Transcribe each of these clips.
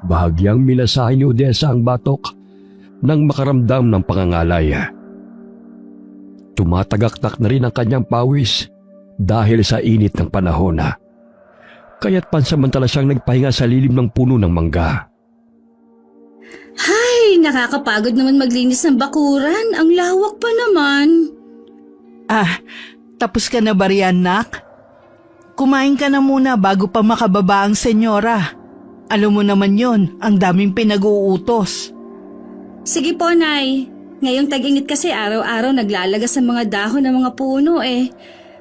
Bahagyang minasahe ni Odessa ang batok nang makaramdam ng pangangalay. Tumatagaktak na rin ang kanyang pawis dahil sa init ng panahon. Kaya't pansamantala siyang nagpahinga sa lilim ng puno ng mangga. Hay, nakakapagod naman maglinis ng bakuran. Ang lawak pa naman. Tapos ka na ba riyan, nak? Kumain ka na muna bago pa makababa ang senyora. Alam mo naman yon, ang daming pinag-uutos. Sige po, Nay. Ngayong tag-init kasi araw-araw naglalagas ng mga dahon ng mga puno eh.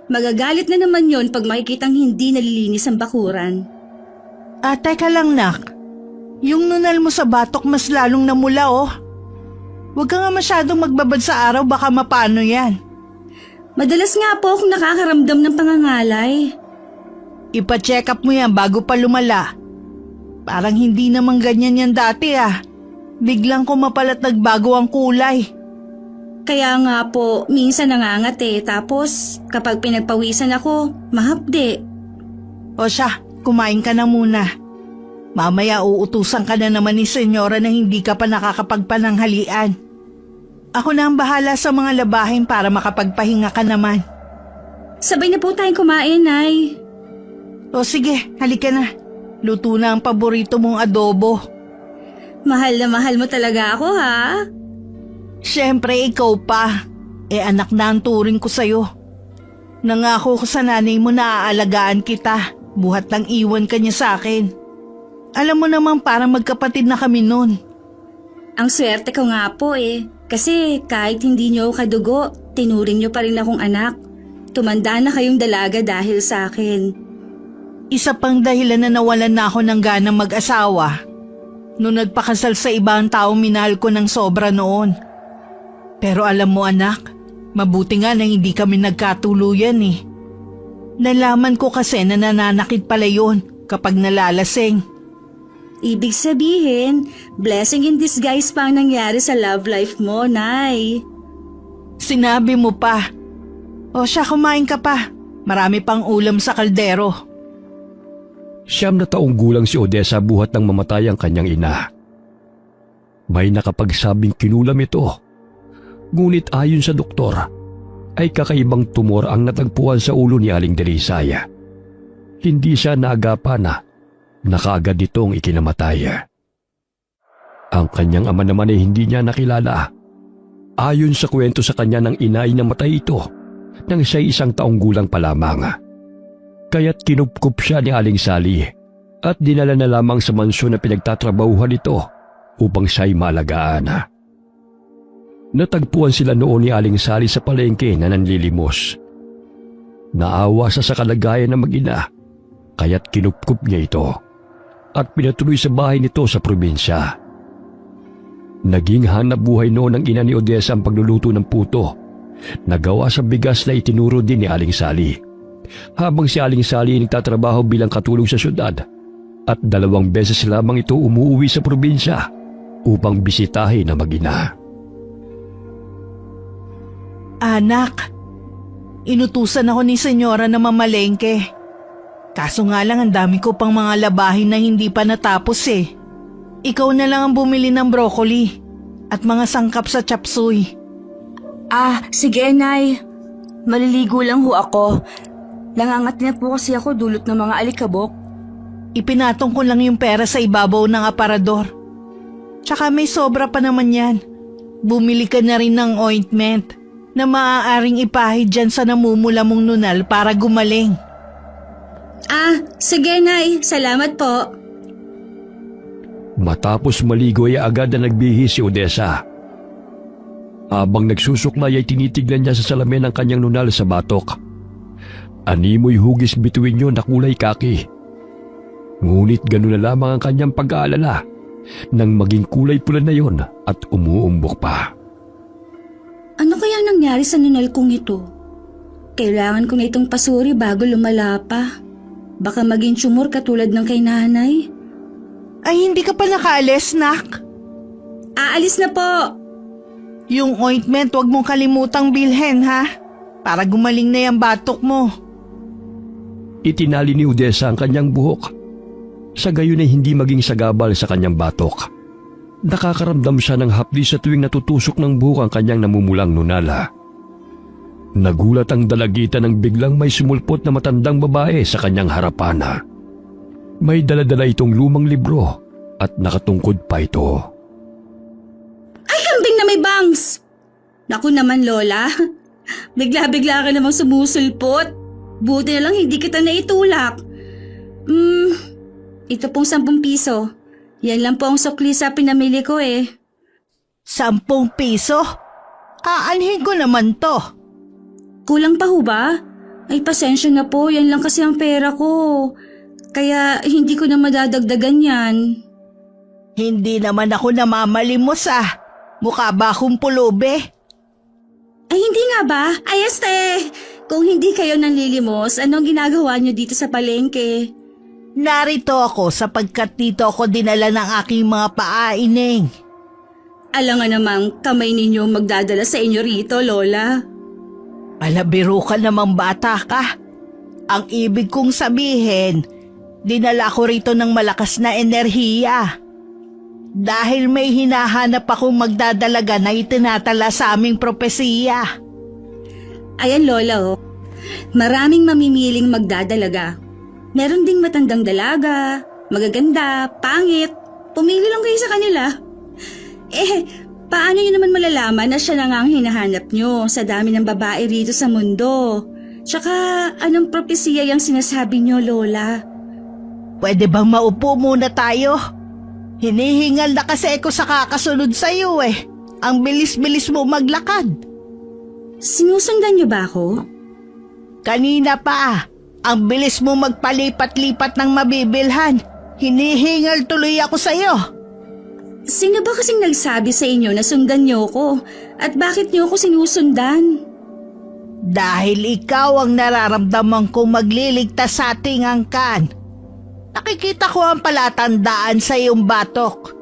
Magagalit na naman yon pag makikitang hindi nalilinis ang bakuran. Teka lang, nak. Yung nunal mo sa batok mas lalong namula, oh. Huwag ka nga masyadong magbabad sa araw, baka mapano yan. Madalas nga po akong nakakaramdam ng pangangalay. Ipa-check up mo yan bago pa lumala. Parang hindi naman ganyan yan dati, Biglang kumapalat nagbago ang kulay. Kaya nga po, minsan nangangat tapos kapag pinagpawisan ako, mahapde. O siya, kumain ka na muna. Mamaya uutusan ka na naman ni senyora na hindi ka pa nakakapagpananghalian. Ako na ang bahala sa mga labahin para makapagpahinga ka naman. Sabay na po tayong kumain, Nay. O sige, halika na. Luto na ang paborito mong adobo. Mahal na mahal mo talaga ako, ha? Siyempre, ikaw pa. Anak na ang turing ko sa'yo. Nangako ko sa nanay mo na aalagaan kita. Buhat lang iwan ka niya sa akin. Alam mo naman parang magkapatid na kami nun. Ang swerte ko nga po Kasi kahit hindi niyo ako kadugo, tinuring niyo pa rin akong anak. Tumanda na kayong dalaga dahil sa akin. Isa pang dahilan na nawalan na ako ng ganang mag-asawa. Noong nagpakasal sa ibang taong minahal ko ng sobra noon. Pero alam mo anak, mabuti nga na hindi kami nagkatuluyan Nalaman ko kasi na nananakit pala yun kapag nalalasing. Ibig sabihin, blessing in disguise pa ang nangyari sa love life mo, Nay. Sinabi mo pa. O siya, kumain ka pa. Marami pang ulam sa kaldero. 9 na taong gulang si Odessa buhat nang mamatay ang kanyang ina. May nakapagsabing kinulam ito. Ngunit ayon sa doktor, ay kakaibang tumor ang natagpuan sa ulo ni Aling Delisaya. Hindi siya naagapan na kaagad itong ikinamatay. Ang kanyang ama naman ay hindi niya nakilala. Ayon sa kwento sa kanya ng ina ay namatay ito nang siya'y 1 taong gulang pa lamang. Kaya't kinupkup siya ni Aling Sally at dinala na lamang sa mansyon na pinagtatrabahuhan ito upang siya'y maalagaan. Natagpuan sila noon ni Aling Sally sa palengke na nanlilimos. Naawa sa kalagayan ng mag-ina, kaya't kinupkup niya ito at pinatuloy sa bahay nito sa probinsya. Naging hanap buhay noon ng ina ni Odessa ang pagluluto ng puto na gawa sa bigas na itinuro din ni Aling Sally. Habang si Aling Sally ay nagtatrabaho bilang katulong sa syudad at 2 beses lamang ito umuwi sa probinsya upang bisitahin ang mag-ina. Anak, inutusan ako ni senyora na mamalengke. Kaso nga lang ang dami ko pang mga labahin na hindi pa natapos Ikaw na lang ang bumili ng broccoli at mga sangkap sa chapsuy. Sige, Nay. Maliligo lang ho ako. Nangangat na po kasi ako dulot ng mga alikabok. Ipinatong ko lang yung pera sa ibabaw ng aparador. Tsaka may sobra pa naman yan. Bumili ka na rin ng ointment na maaaring ipahid dyan sa namumula mong nunal para gumaling. Sige, Nay. Salamat po. Matapos maligo ay agad na nagbihis si Odessa. Habang nagsusuklay ay tinitignan niya sa salamin ang kanyang nunal sa batok. Animoy hugis bituin yun na kulay kaki. Ngunit gano'n na lamang ang kanyang pag-aalala nang maging kulay pula na yon at umuumbok pa. Ano kaya nangyari sa nunal kong ito? Kailangan ko na itong pasuri bago lumala pa. Baka maging tumor katulad ng kay nanay. Ay, hindi ka pa nakaalis, nak? Aalis na po. Yung ointment, wag mong kalimutang bilhin, ha? Para gumaling na yung batok mo. Itinali ni Odessa ang kanyang buhok Sa gayon ay hindi maging sagabal sa kanyang batok. Nakakaramdam siya ng hapdi sa tuwing natutusok ng buhok ang kanyang namumulang nunala. Nagulat ang dalagitan nang biglang may sumulpot na matandang babae sa kanyang harapan. May daladala itong lumang libro at nakatungkod pa ito. Ay, kambing na may bangs! Naku naman, Lola. Bigla-bigla ka namang sumusulpot. Buti na lang hindi kita naitulak. Ito pong 10 piso. Yan lang po ang sukli sa pinamili ko eh. 10 piso? Aanhin ko naman to. Kulang pa ho ba? Ay, pasensya na po. Yan lang kasi ang pera ko. Kaya hindi ko na madadagdagan yan. Hindi naman ako namamalimos Mukha ba akong pulubi? Ay, hindi nga ba? Ay, este! Kung hindi kayo nanlilimos, anong ginagawa niyo dito sa palengke? Narito ako sapagkat dito ako dinala ng aking mga paaineng. Alam nga namang kamay ninyo magdadala sa inyo rito, Lola. Palabiro ka namang bata ka. Ang ibig kong sabihin, dinala ko rito ng malakas na enerhiya. Dahil may hinahanap akong magdadalaga na itinatala sa aming propesiya. Ayan, Lola, oh. Maraming mamimiling magdadalaga. Meron ding matandang dalaga, magaganda, pangit. Pumili lang kayo sa kanila. Paano nyo naman malalaman na siya na nga ang hinahanap nyo sa dami ng babae rito sa mundo? Tsaka, anong propesiya yung sinasabi nyo, Lola? Pwede bang maupo muna tayo? Hinihingal na kasi ako sa kakasunod sa iyo Ang bilis-bilis mo maglakad. Sinusundan nyo ba ako? Kanina pa Ang bilis mo magpalipat-lipat ng mabibilhan. Hinihingal tuloy ako sa iyo. Sino ba kasing nagsabi sa inyo na sundan nyo ko? At bakit nyo ako sinusundan? Dahil ikaw ang nararamdaman kong magliligtas sa ating angkan. Nakikita ko ang palatandaan sa iyong batok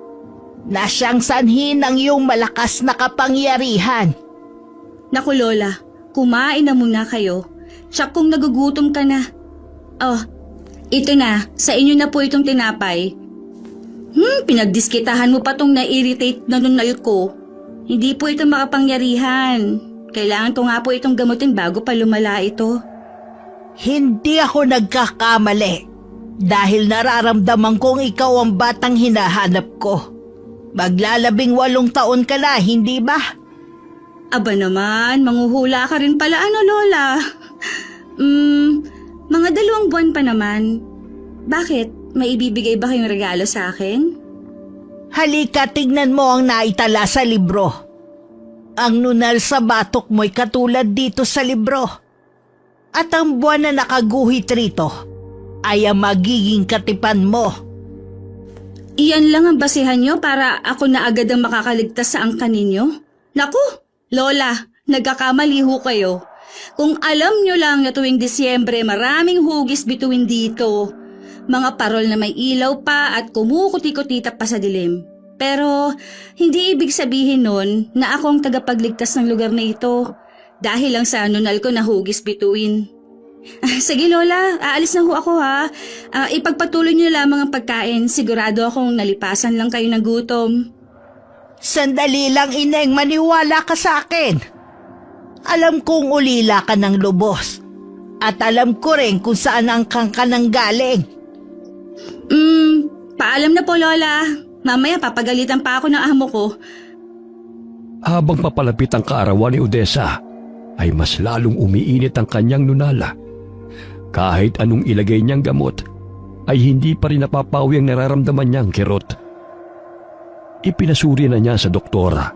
na siyang sanhi ng iyong malakas na kapangyarihan. Naku, Lola, kumain na muna kayo. Tsak kung nagugutom ka na. Oh, ito na, sa inyo na po itong tinapay. Pinagdiskitahan mo pa tong na-irritate na nunal ko. Hindi po ito makapangyarihan. Kailangan ko nga po itong gamutin bago pa lumala ito. Hindi ako nagkakamali. Dahil nararamdaman kong ikaw ang batang hinahanap ko. Maglalabing 8 taon ka na, hindi ba? Aba naman, manghuhula ka rin pala Lola. Mga 2 buwan pa naman. Bakit? May ibibigay ba kayong regalo sa akin? Halika, tignan mo ang naitala sa libro. Ang nunal sa batok mo'y katulad dito sa libro. At ang buwan na nakaguhit rito ay ang magiging katipan mo. Iyan lang ang basihan nyo para ako na agad ang makakaligtas sa angkan ninyo? Naku, Lola, nagkakamali ho kayo. Kung alam nyo lang na tuwing Disyembre maraming hugis bituin dito. Mga parol na may ilaw pa at kumukuti-kutita pa sa dilim. Pero hindi ibig sabihin nun na ako ang tagapagligtas ng lugar na ito. Dahil lang sa nunal ko na hugis bituin. Sige Lola, aalis na ho ako ha. Ipagpatuloy niyo lamang ang pagkain. Sigurado akong nalipasan lang kayo ng gutom. Sandali lang, Ineng, maniwala ka sa akin. Alam kong ulila ka ng lubos. At alam ko rin kung saan ang kangkanang galing. Paalam na po Lola. Mamaya papagalitan pa ako ng amo ko. Habang papalapit ang kaarawan ni Odessa, ay mas lalong umiinit ang kanyang nunala. Kahit anong ilagay niyang gamot, ay hindi pa rin napapawi ang nararamdaman niyang kirot. Ipinasuri na niya sa doktora.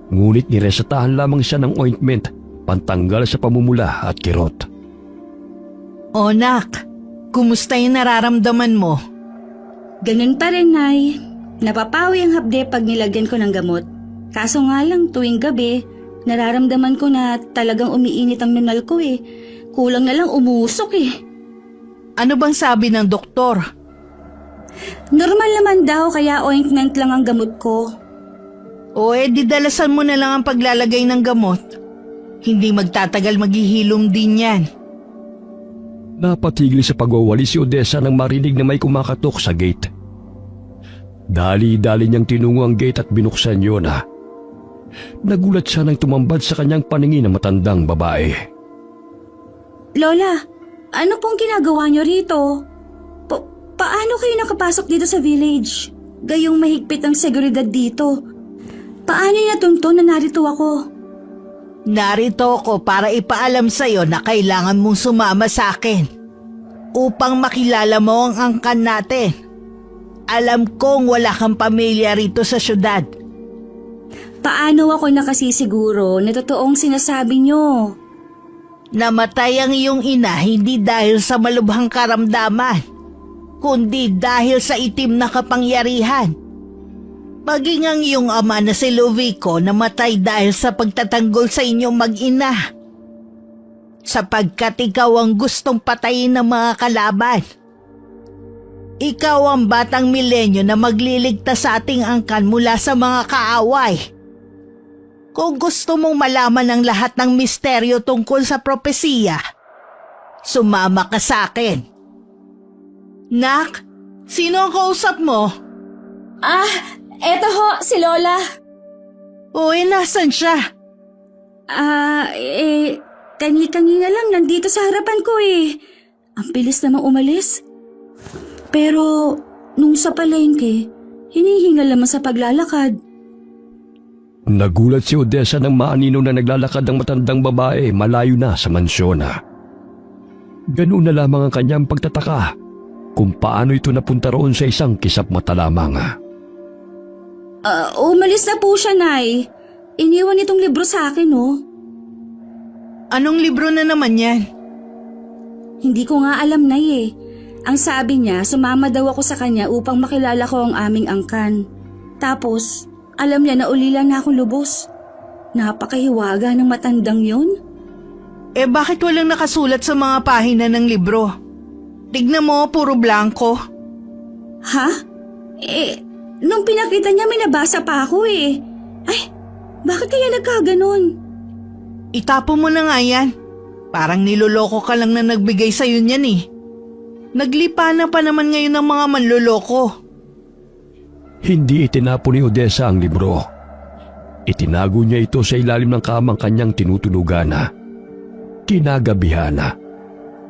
Ngunit niresetahan lamang siya ng ointment pantanggal sa pamumula at kirot. O nak, kumusta yung nararamdaman mo? Ganun pa rin, Nay. Napapawi ang hapde pag nilagyan ko ng gamot. Kaso nga lang tuwing gabi, nararamdaman ko na talagang umiinit ang nunal ko eh. Kulang na lang umusok eh. Ano bang sabi ng doktor? Normal naman daw kaya ointment lang ang gamot ko. O di dalasan mo na lang ang paglalagay ng gamot. Hindi magtatagal maghihilom din yan. Napatigil sa pagwawali si Odessa nang marinig na may kumakatok sa gate. Dali-dali niyang tinungo ang gate at binuksan yun. Nagulat siya nang tumambad sa kanyang paningin ng matandang babae. Lola, ano pong ginagawa niyo rito? Paano kayo nakapasok dito sa village? Gayong mahigpit ang seguridad dito. Paano niya natunto na narito ako? Narito ako para ipaalam sa'yo na kailangan mong sumama sa akin upang makilala mo ang angkan natin. Alam kong wala kang pamilya rito sa syudad. Paano ako nakasisiguro na totoong sinasabi niyo? Namatay ang iyong ina hindi dahil sa malubhang karamdaman, kundi dahil sa itim na kapangyarihan. Maging ang iyong ama na si Luvico namatay dahil sa pagtatanggol sa inyong mag-ina. Sapagkat ikaw ang gustong patayin ng mga kalaban. Ikaw ang batang milenyo na magliligtas sa ating angkan mula sa mga kaaway. Kung gusto mong malaman ang lahat ng misteryo tungkol sa propesiya, sumama ka sa akin. Nak, sino ang kausap mo? Eto ho, si Lola. Uy, nasan siya? Kanina lang nandito sa harapan ko eh. Ang bilis namang umalis. Pero, nung sa palengke, hinihingal naman sa paglalakad. Nagulat si Odessa nang maanino na naglalakad ang matandang babae malayo na sa mansyon. Ganoon na lamang ang kanyang pagtataka kung paano ito napunta roon sa isang kisap mata lamang. Umalis na po siya, Nay. Iniwan itong libro sa akin, oh. Anong libro na naman yan? Hindi ko nga alam, Nay eh. Ang sabi niya, sumama daw ako sa kanya upang makilala ko ang aming angkan. Tapos, alam niya na ulila na akong lubos. Napakahiwaga ng matandang yun. Bakit walang nakasulat sa mga pahina ng libro? Tignan mo, puro blanco. Ha? Nung pinakita niya may nabasa pa ako eh. Ay, bakit kaya nagkaganon? Itapo mo na nga yan. Parang niloloko ka lang na nagbigay sa'yo niyan eh. Naglipa na pa naman ngayon ng mga manloloko. Hindi itinapo ni Odessa ang libro. Itinago niya ito sa ilalim ng kamang kanyang tinutulugan. Kinagabihan,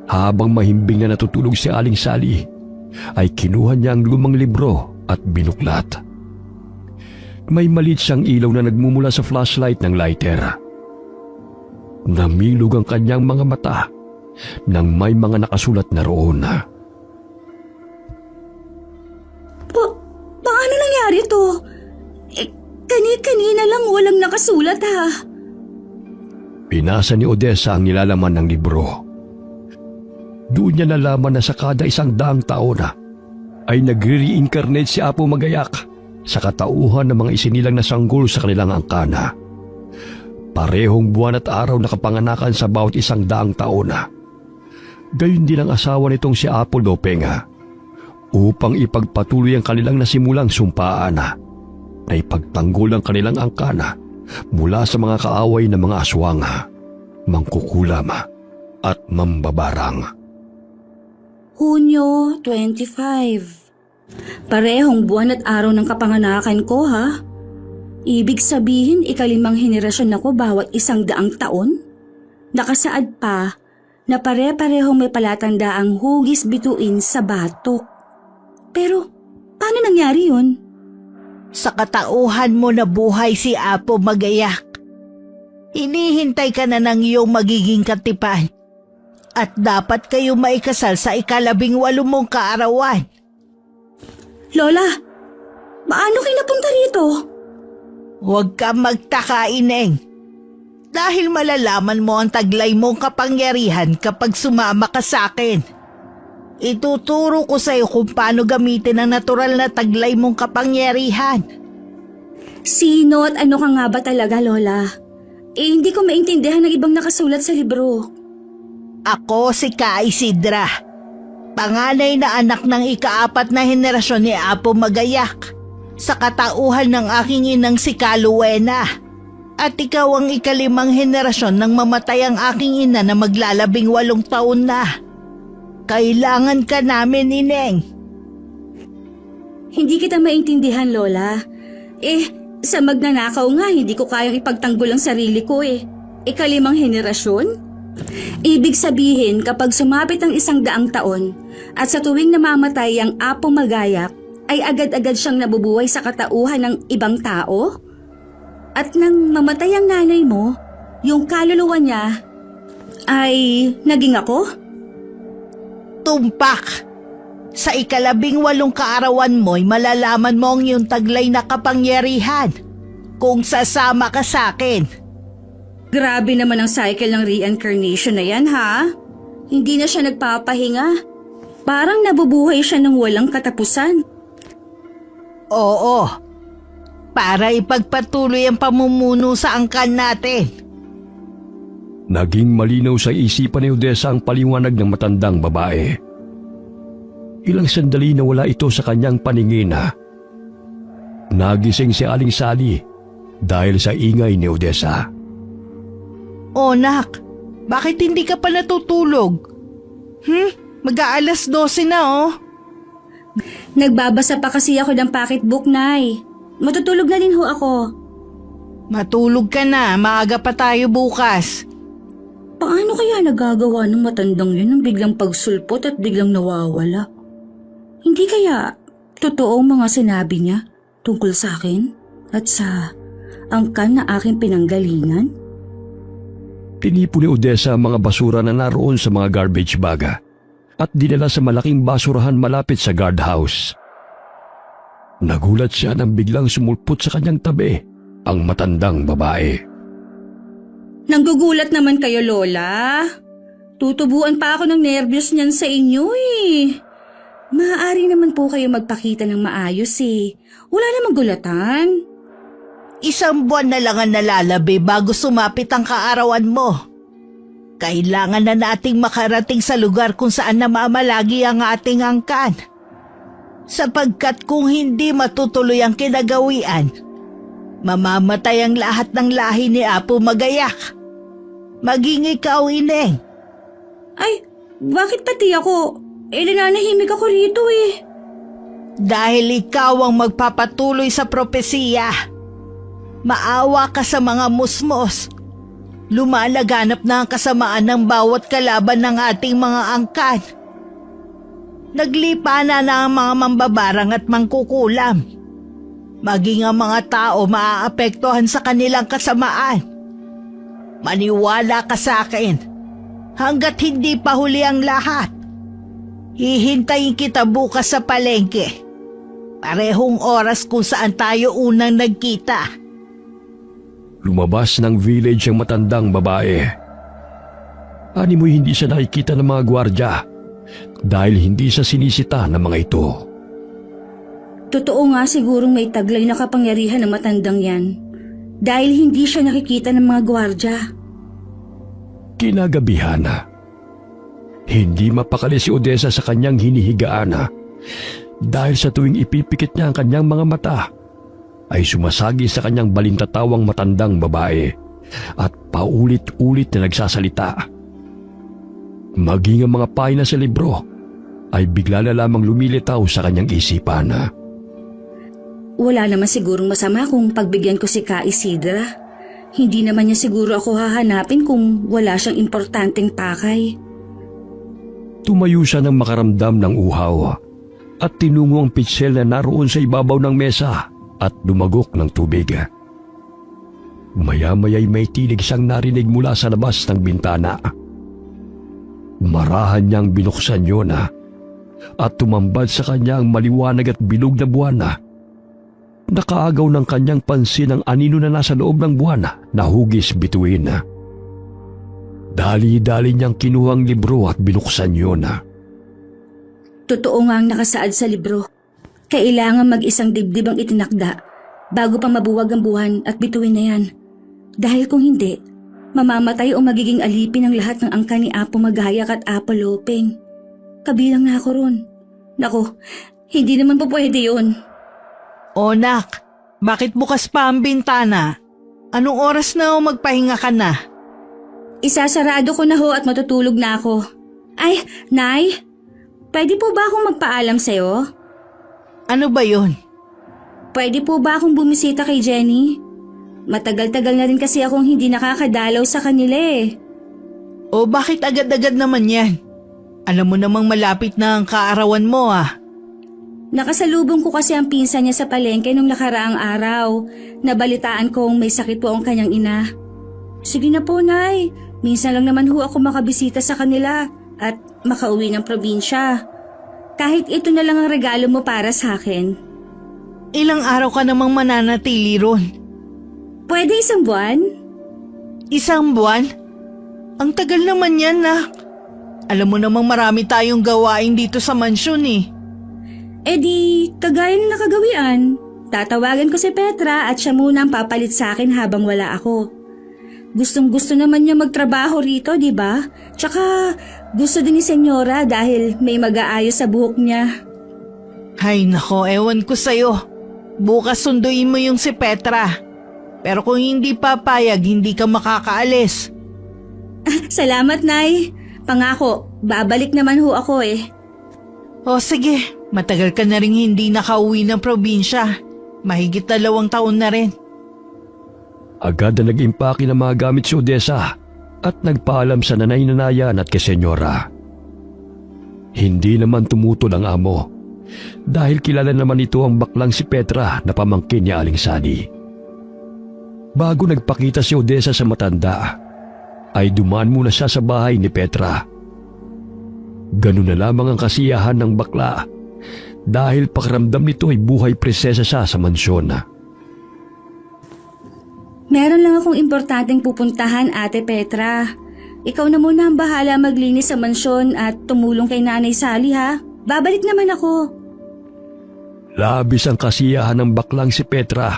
habang mahimbing na natutulog si Aling Sally, ay kinuha niya ang lumang libro at binuklat. May maliit siyang ilaw na nagmumula sa flashlight ng lighter. Namilog ang kanyang mga mata nang may mga nakasulat na roon. Paano nangyari to? Kanina lang walang nakasulat ha. Pinasa ni Odessa ang nilalaman ng libro. Doon niya nalaman na sa kada 100 taon ay nagre-reincarnate si Apo Magayak sa katauhan ng mga isinilang na sanggol sa kanilang angkana. Parehong buwan at araw na kapanganakan sa bawat 100 taon. Gayun din ang asawa nitong si Apo Lopeng upang ipagpatuloy ang kanilang nasimulang sumpaan na ipagtanggol ang kanilang angkana mula sa mga kaaway ng mga aswang, mangkukulam at mambabarang. Hunyo 25. Parehong buwan at araw ng kapanganakan ko ha. Ibig sabihin 5 henerasyon ako bawat 100 taon? Nakasaad pa na pare-parehong may palatandaang hugis bituin sa batok. Pero paano nangyari yun? Sa katauhan mo na buhay si Apo Magayak, hinihintay ka na ng iyong magiging katipan at dapat kayo maikasal sa 18 mong kaarawan. Lola, paano kayo napunta rito? Huwag ka magtaka, Ineng. Dahil malalaman mo ang taglay mong kapangyarihan kapag sumama ka sa akin. Ituturo ko sa iyo kung paano gamitin ang natural na taglay mong kapangyarihan. Sino at ano ka nga ba talaga, Lola? Hindi ko maintindihan ng ibang nakasulat sa libro. Ako si Ka Isidra, panganay na anak ng ika-4 na henerasyon ni Apo Magayak, sa katauhan ng aking inang si Kaluwena. At ikaw ang 5 henerasyon nang mamatay ang aking ina na maglalabing 8 taon na. Kailangan ka namin, Ineng. Hindi kita maintindihan, Lola. Sa magnanakaw nga, hindi ko kayang ipagtanggol ang sarili ko eh. Ikalimang henerasyon? Ibig sabihin, kapag sumapit ang 100 taon at sa tuwing namamatay ang Apo Magayak, ay agad-agad siyang nabubuhay sa katauhan ng ibang tao? At nang mamatay ang nanay mo, yung kaluluwa niya ay naging ako? Tumpak! Sa 18 kaarawan mo'y malalaman mo ang iyong taglay na kapangyarihan kung sasama ka sa akin. Grabe naman ang cycle ng reincarnation na yan, ha? Hindi na siya nagpapahinga. Parang nabubuhay siya ng walang katapusan. Oo, para ipagpatuloy ang pamumuno sa angkan natin. Naging malinaw sa isipan ni Odessa ang paliwanag ng matandang babae. Ilang sandali na wala ito sa kanyang paningin. Nagising si Aling Sally dahil sa ingay ni Odessa. Oh, nak, bakit hindi ka pa natutulog? Mag-aalas 12 na oh. Nagbabasa pa kasi ako ng pocketbook, Nay. Matutulog na din ho ako. Matulog ka na, maaga pa tayo bukas. Paano kaya nagagawa ng matandang yun ng biglang pagsulpot at biglang nawawala? Hindi kaya totoo ang mga sinabi niya tungkol sa akin at sa angkan na aking pinanggalingan? Tinipo ni Odessa ang mga basura na naroon sa mga garbage bag at dinala sa malaking basurahan malapit sa guardhouse. Nagulat siya nang biglang sumulpot sa kanyang tabi ang matandang babae. Nanggugulat naman kayo, Lola. Tutubuan pa ako ng nervyos niyan sa inyo eh. Maaari naman po kayo magpakita ng maayos eh. Wala namang gulatan. 1 buwan na lang ang nalalabi bago sumapit ang kaarawan mo. Kailangan na nating makarating sa lugar kung saan namamalagi ang ating angkan. Sapagkat kung hindi matutuloy ang kinagawian, mamamatay ang lahat ng lahi ni Apo Magayak. Maging ikaw, Ineng. Ay, bakit pati ako? Nananahimik ako rito eh. Dahil ikaw ang magpapatuloy sa propesiya. Maawa ka sa mga musmos. Lumalaganap na ang kasamaan ng bawat kalaban ng ating mga angkan. Naglipa na ang mga mambabarang at mangkukulam. Maging ang mga tao maaapektuhan sa kanilang kasamaan. Maniwala ka sa akin. Hanggat hindi pa huli ang lahat. Hihintayin kita bukas sa palengke. Parehong oras kung saan tayo unang nagkita. Lumabas ng village ang matandang babae. Animoy hindi siya nakikita ng mga gwardya dahil hindi siya sinisita ng mga ito. Totoo nga sigurong may taglay na kapangyarihan ng matandang yan dahil hindi siya nakikita ng mga gwardya. Kinagabihan hindi mapakali si Odessa sa kanyang hinihigaan dahil sa tuwing ipipikit niya ang kanyang mga mata ay sumasagi sa kanyang balintatawang matandang babae at paulit-ulit na nagsasalita. Maging ang mga pahina sa libro ay bigla na lamang lumilitaw sa kanyang isipan. Wala naman sigurong masama kung pagbigyan ko si Ka Isidra. Hindi naman niya siguro ako hahanapin kung wala siyang importanteng pakay. Tumayo siya nang makaramdam ng uhaw at tinungo ang pitsel na naroon sa ibabaw ng mesa at lumagok ng tubig. Maya-maya'y may tinig siyang narinig mula sa labas ng bintana. Marahan niyang binuksan yun at tumambad sa kanya ang maliwanag at bilog na buwan. Nakaagaw ng kanyang pansin ang anino na nasa loob ng buwan na hugis bituin. Dali-dali niyang kinuha ang libro at binuksan yun. Totoo nga ang nakasaad sa libro. Kailangan mag-isang dibdib ang itinakda bago pa mabuwag ang buwan at bituin na yan. Dahil kung hindi, mamamatay o magiging alipin ang lahat ng angka ni Apo Magayak at Apo Lopeng. Kabilang na ako ron. Naku, hindi naman po pwede yun. O nak, bakit bukas pa ang bintana? Anong oras na o magpahinga ka na? Isasarado ko na ho at matutulog na ako. Ay, Nay, pwede po ba akong magpaalam sa'yo? Ano ba yon? Pwede po ba akong bumisita kay Jenny? Matagal-tagal na rin kasi akong hindi nakakadalaw sa kanila eh. O bakit agad-agad naman yan? Alam mo namang malapit na ang kaarawan mo ah. Nakasalubong ko kasi ang pinsan niya sa palengke nung nakaraang araw. Nabalitaan kong may sakit po ang kanyang ina. Sige na po, Nay. Minsan lang naman ho ako makabisita sa kanila at makauwi ng probinsya. Kahit ito na lang ang regalo mo para sa akin. Ilang araw ka namang mananatili ron? Pwede 1 buwan? 1 buwan? Ang tagal naman yan nak. Alam mo namang marami tayong gawain dito sa mansyon eh. Eh di, kagaya ng nakagawian. Tatawagan ko si Petra at siya muna ang papalit sa akin habang wala ako. Gustong-gusto naman niya magtrabaho rito, di ba? Tsaka gusto din ni Senyora dahil may mag-aayos sa buhok niya. Ay nako, ewan ko sa'yo. Bukas sunduin mo yung si Petra. Pero kung hindi papayag, hindi ka makakaalis. Salamat, Nay. Pangako, babalik naman ho ako eh. O sige, matagal ka na rin hindi nakauwi ng probinsya. Mahigit 2 taon na rin. Agad na nag-impake ng mga gamit si Odessa at nagpaalam sa nanay-nanayan at kay Senyora. Hindi naman tumutol ang amo dahil kilala naman ito ang baklang si Petra na pamangkin ni Aling Sani. Bago nagpakita si Odessa sa matanda, ay dumaan muna siya sa bahay ni Petra. Ganun na lamang ang kasiyahan ng bakla dahil pakiramdam nito ay buhay presesa siya sa mansyon. Meron lang akong importanteng pupuntahan, Ate Petra. Ikaw na muna ang bahala maglinis sa mansyon at tumulong kay Nanay Sally ha. Babalik naman ako. Labis ang kasiyahan ng baklang si Petra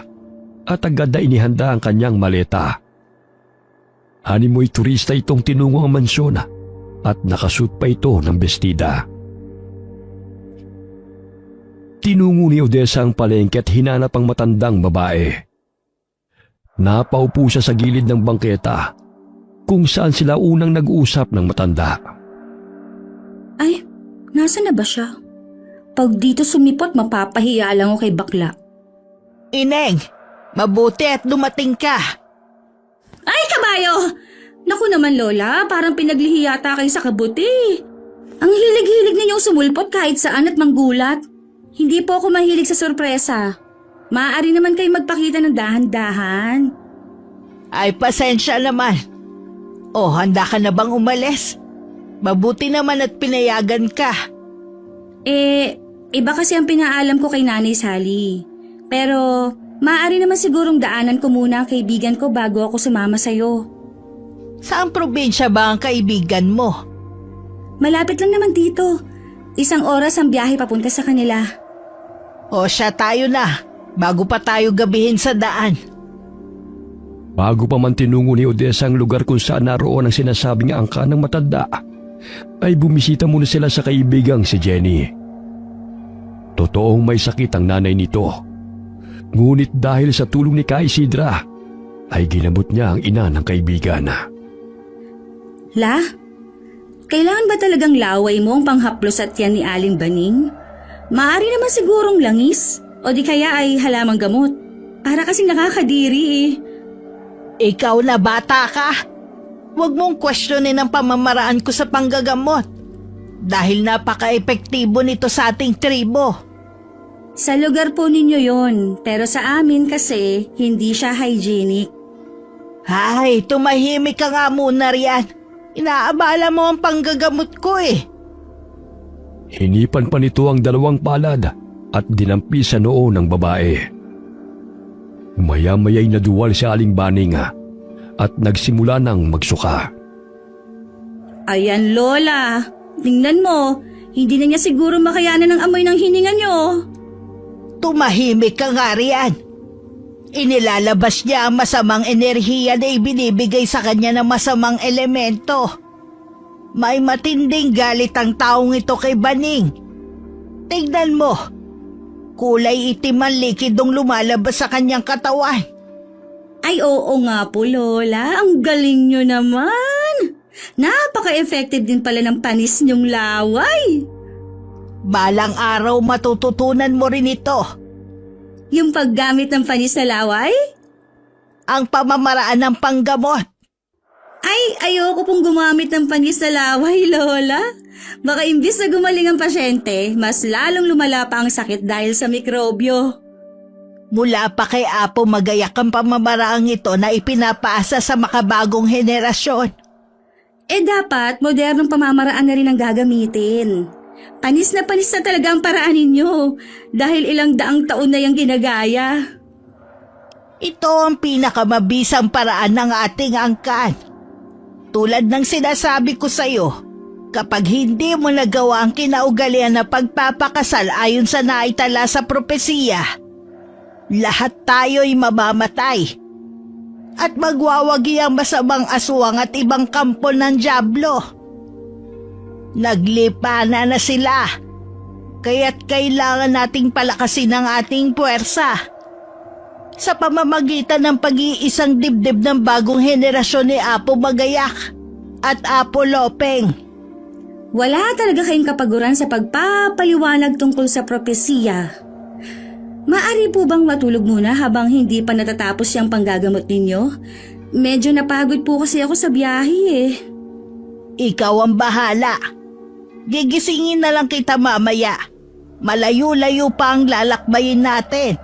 at agad na inihanda ang kanyang maleta. Animoy turista itong tinungo ang mansyon at nakasuot pa ito ng bestida. Tinungo ni Odessa ang palengke at hinanap ang matandang babae. Napaupo siya sa gilid ng bangketa kung saan sila unang nag-uusap ng matanda. Ay, nasa na ba siya? Pag dito sumipot, mapapahiya lang ako kay bakla. Ineng, mabuti at dumating ka. Ay, kabayo! Naku naman, Lola, parang pinaglihi yata kayo sa kabuti. Ang hilig-hilig ninyong sumulpot kahit saan at manggulat. Hindi po ako mahilig sa sorpresa. Maaari naman kayo magpakita ng dahan-dahan. Ay, pasensya naman. O, handa ka na bang umalis? Mabuti naman at pinayagan ka. Iba kasi ang pinaalam ko kay Nanay Sally. Pero, maaari naman sigurong daanan ko muna ang kaibigan ko bago ako sumama sa'yo. Saan probinsya ba ang kaibigan mo? Malapit lang naman dito. 1 oras ang biyahe papunta sa kanila. O siya, tayo na, bago pa tayo gabihin sa daan. Bago pa man tinungo ni Odessa ang lugar kung saan naroon ang sinasabing angka ng matanda, ay bumisita muna sila sa kaibigang si Jenny. Totoong may sakit ang nanay nito. Ngunit dahil sa tulong ni Ka Isidra, ay ginabot niya ang ina ng kaibigan. La, kailangan ba talagang laway mo ang panghaplos at yan ni Aling Baning? Maaari naman sigurong langis o di kaya ay halamang gamot. Para kasing nakakadiri eh. Ikaw na bata ka. Huwag mong questionin ang pamamaraan ko sa panggagamot. Dahil napaka-epektibo nito sa ating tribo. Sa lugar po ninyo yon, pero sa amin kasi hindi siya hygienic. Ay, tumahimik ka nga muna riyan. Inaabala mo ang panggagamot ko eh. Hinipan pa nito ang 2 palad at dinampi sa noo ng babae. Maya-maya'y naduwal si Aling Baning at nagsimula ng magsuka. Ayan, Lola. Tingnan mo, hindi na niya siguro makayanan ng amoy ng hininga niyo. Tumahimik ka nga riyan. Inilalabas niya ang masamang enerhiya na ibinibigay sa kanya ng masamang elemento. May matinding galit ang taong ito kay Baning. Tignan mo, kulay itim ang likidong lumalabas sa kanyang katawan. Ay oo nga po, Lola. Ang galing niyo naman. Napaka-effective din pala ng panis niyong laway. Balang araw matututunan mo rin ito. Yung paggamit ng panis na laway? Ang pamamaraan ng panggamot. Ay, ayoko pong gumamit ng panis na laway, Lola. Baka imbis na gumaling ang pasyente, mas lalong lumala pa ang sakit dahil sa mikrobyo. Mula pa kay Apo magayak ang pamamaraang ito na ipinapaasa sa makabagong henerasyon. Dapat modernong pamamaraan na rin ang gagamitin. Panis na talaga ang paraan ninyo dahil ilang daang taon na yung ginagaya. Ito ang pinakamabisang paraan ng ating angkan. Tulad ng sinasabi ko sa'yo, kapag hindi mo nagawa ang kinaugalian na pagpapakasal ayon sa naitala sa propesiya, lahat tayo'y mamamatay. At magwawagi ang masamang aswang at ibang kampo ng dyablo. Naglipana na sila, kaya't kailangan nating palakasin ang ating puwersa. Sa pamamagitan ng pag-iisang dibdib ng bagong henerasyon ni Apo Magayak at Apo Lopeng. Wala talaga kayong kapaguran sa pagpapaliwanag tungkol sa propesiya. Maari po bang matulog muna habang hindi pa natatapos yung panggagamot ninyo? Medyo napagod po kasi ako sa biyahe eh. Ikaw ang bahala. Gigisingin na lang kita mamaya. Malayo-layo pa ang lalakbayin natin.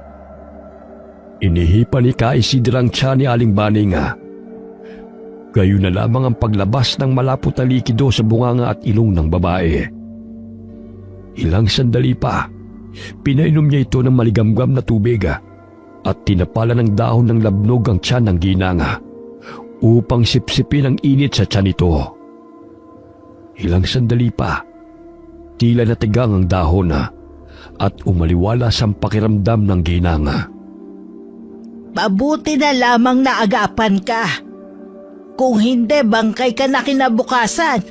Inihipan ni Ka Isidra ang tiyan ni Aling Baninga. Gayon na lamang ang paglabas ng malapot na likido sa bunganga at ilong ng babae. Ilang sandali pa, pinainom niya ito ng maligamgam na tubig at tinapalan ng dahon ng labnog ang tiyan ng ginanga upang sipsipin ang init sa tiyan nito. Ilang sandali pa, tila natigang ang dahon at umaliwalas ang pakiramdam ng ginanga. Mabuti na lamang naagapan ka. Kung hindi, bangkay ka na kinabukasan.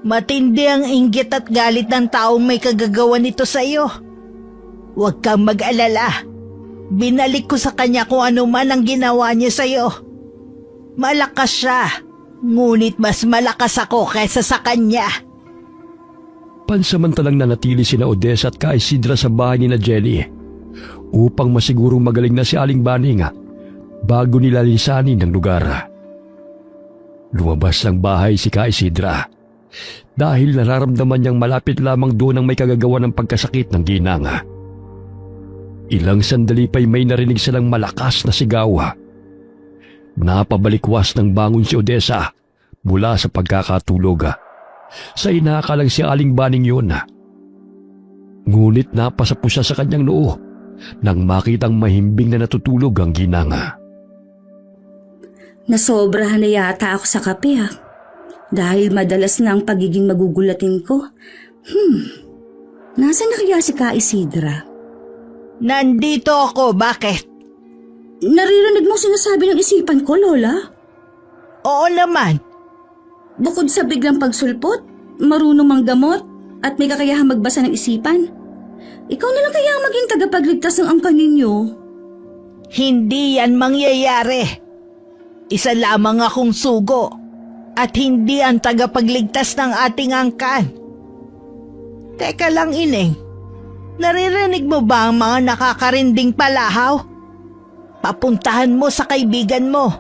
Matindi ang inggit at galit ng taong may kagagawa nito sa iyo. Huwag kang mag-alala. Binalik ko sa kanya kung ano man ang ginawa niya sa iyo. Malakas siya, ngunit mas malakas ako kaysa sa kanya. Pansamantalang nanatili sina Odessa at Ka Isidra sa bahay ni na Jenny upang masigurong magaling na si Aling Baninga bago nila linsanin ng lugar. Lumabas ng bahay si Ka Isidra dahil nararamdaman niyang malapit lamang doon ang may kagagawa ng pagkasakit ng ginanga. Ilang sandali pa'y may narinig silang malakas na sigaw. Napabalikwas ng bangon si Odessa mula sa pagkakatulog. Sa inakalang si Aling Baning yun. Ngunit napasapo siya sa kanyang noo nang makitang mahimbing na natutulog ang ginanga. Nasobrahan na yata ako sa kape dahil madalas na ang pagiging magugulatin ko. Nasaan na kaya si Ka Isidra? Nandito ako, bakit? Naririnig mo sinasabi ng isipan ko, Lola? Oo naman. Bukod sa biglang pagsulpot, marunong manggamot, at may kakayahang magbasa ng isipan, ikaw na lang kaya ang maging tagapagligtas ng angkan ninyo? Hindi yan mangyayari. Isa lamang akong sugo at hindi ang tagapagligtas ng ating angkan. Teka lang, Ineng. Naririnig mo ba ang mga nakakarinding palahaw? Papuntahan mo sa kaibigan mo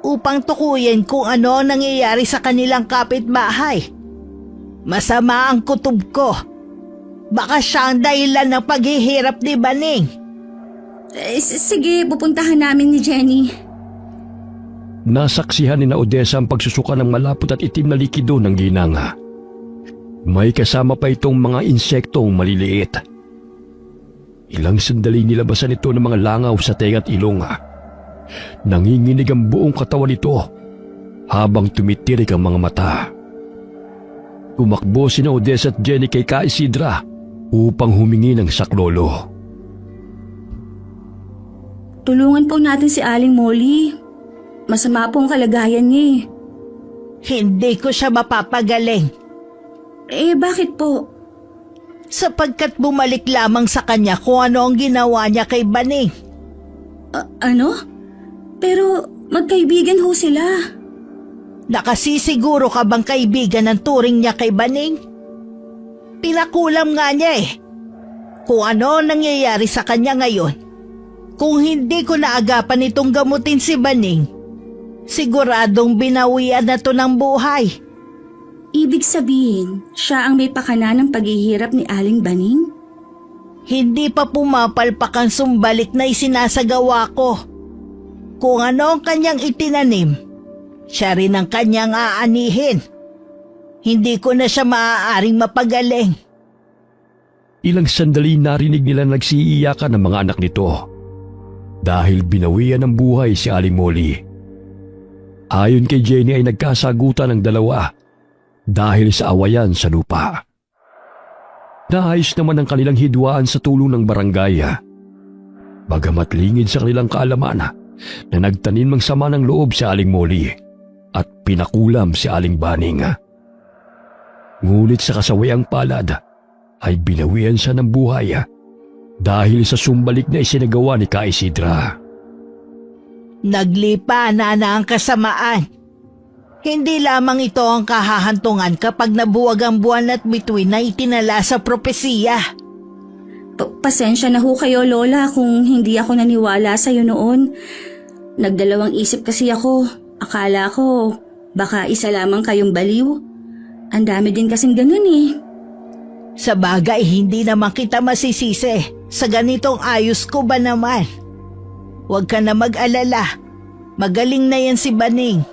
upang tukuyin kung ano ang nangyayari sa kanilang kapitbahay. Masama ang kutob ko. Baka siya ang dahilan ng paghihirap ni Baning. Sige, pupuntahan namin ni Jenny. Nasaksihan ni na Odessa ang pagsusuka ng malapot at itim na likido ng ginanga. May kasama pa itong mga insektong maliliit. Ilang sandali nilabasan ito ng mga langaw sa tenga at ilong. Nanginginig ang buong katawan nito habang tumitirik ang mga mata. Tumakbo sina Odessa at Jenny kay Ka Isidra upang humingi ng saklolo. Tulungan po natin si Aling Molly. Masama po ang kalagayan niya. Hindi ko siya mapapagaling. Bakit po? Sapagkat bumalik lamang sa kanya kung ano ang ginawa niya kay Baning. Ano? Pero magkaibigan ho sila. Nakasisiguro ka bang kaibigan ng turing niya kay Baning? Pinakulam nga niya eh. Kung ano ang nangyayari sa kanya ngayon, kung hindi ko naagapan itong gamutin si Baning, siguradong binawian na to ng buhay. Ibig sabihin, siya ang may pakana ng paghihirap ni Aling Baning? Hindi pa pumapalpak ang sumbalik na isinasagawa ko. Kung ano ang kanyang itinanim, siya rin ang kanyang aanihin. Hindi ko na siya maaaring mapagaling. Ilang sandali narinig nila nagsiiyakan ng mga anak nito dahil binawian ng buhay si Aling Molly. Ayon kay Jenny ay nagkasagutan ng dalawa dahil sa awayan sa lupa. Naayos naman ang kanilang hidwaan sa tulong ng barangay. Bagamat lingid sa kanilang kaalaman na nagtanim ng sama ng loob si Aling Molly at pinakulam si Aling Baning. Ngunit sa kasawayang palad ay binawian siya ng buhay dahil sa sumbalik na isinagawa ni Ka Isidra. Naglipa na ang kasamaan. Hindi lamang ito ang kahahantungan kapag nabuwag ang buwan at bituin na itinala sa propesiya. Pasensya na ho kayo, Lola, kung hindi ako naniwala sa'yo noon. Nagdalawang isip kasi ako. Akala ko, baka isa lamang kayong baliw. Ang dami din kasing ganun eh. Sa bagay, hindi naman kita masisisi. Sa ganitong ayos ko ba naman? Huwag ka na mag-alala. Magaling na yan si Baning.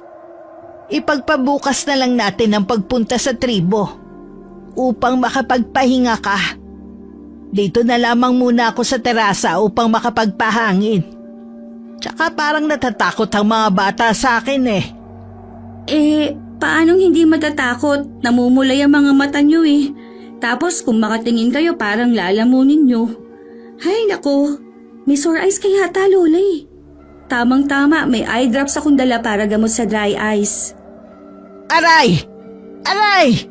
Ipagpabukas na lang natin ang pagpunta sa tribo upang makapagpahinga ka. Dito na lamang muna ako sa terasa upang makapagpahangin. Tsaka parang natatakot ang mga bata sa akin eh. Paanong hindi matatakot? Namumulay ang mga mata nyo eh. Tapos kung makatingin kayo parang lalamunin nyo. Hay nako, may sore eyes kaya ata, Lola eh. Tamang-tama, may eye drops akong dala para gamot sa dry eyes. Aray! Aray!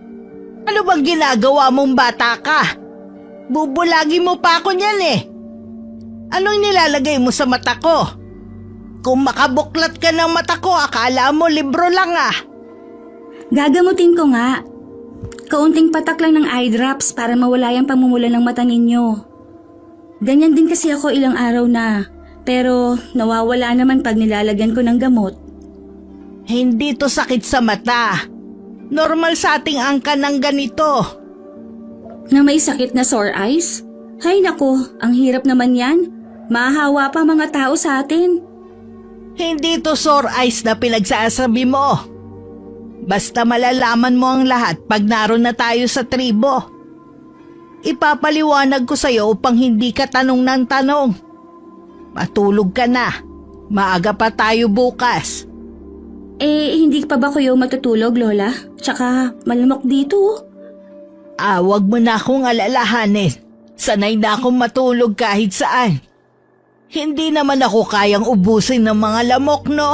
Ano bang ginagawa mong bata ka? Bubulagi mo pa ako niyan eh. Anong nilalagay mo sa mata ko? Kung makabuklat ka ng mata ko, akala mo libro lang ah. Gagamutin ko nga. Kaunting patak lang ng eye drops para mawala yung pamumula ng mata ninyo. Ganyan din kasi ako ilang araw na, pero nawawala naman pag nilalagyan ko ng gamot. Hindi to sakit sa mata. Normal sa ating angka ng ganito. Na may sakit na sore eyes? Hay nako, ang hirap naman yan. Mahahawa pa mga tao sa atin. Hindi to sore eyes na pinagsasabi mo. Basta malalaman mo ang lahat pag naroon na tayo sa tribo. Ipapaliwanag ko sa'yo upang hindi ka tanong ng tanong. Matulog ka na. Maaga pa tayo bukas. Hindi pa ba kayo matutulog, Lola? Tsaka malamok dito. Wag mo na akong alalahanin. Sanay na akong matulog kahit saan. Hindi naman ako kayang ubusin ng mga lamok, no?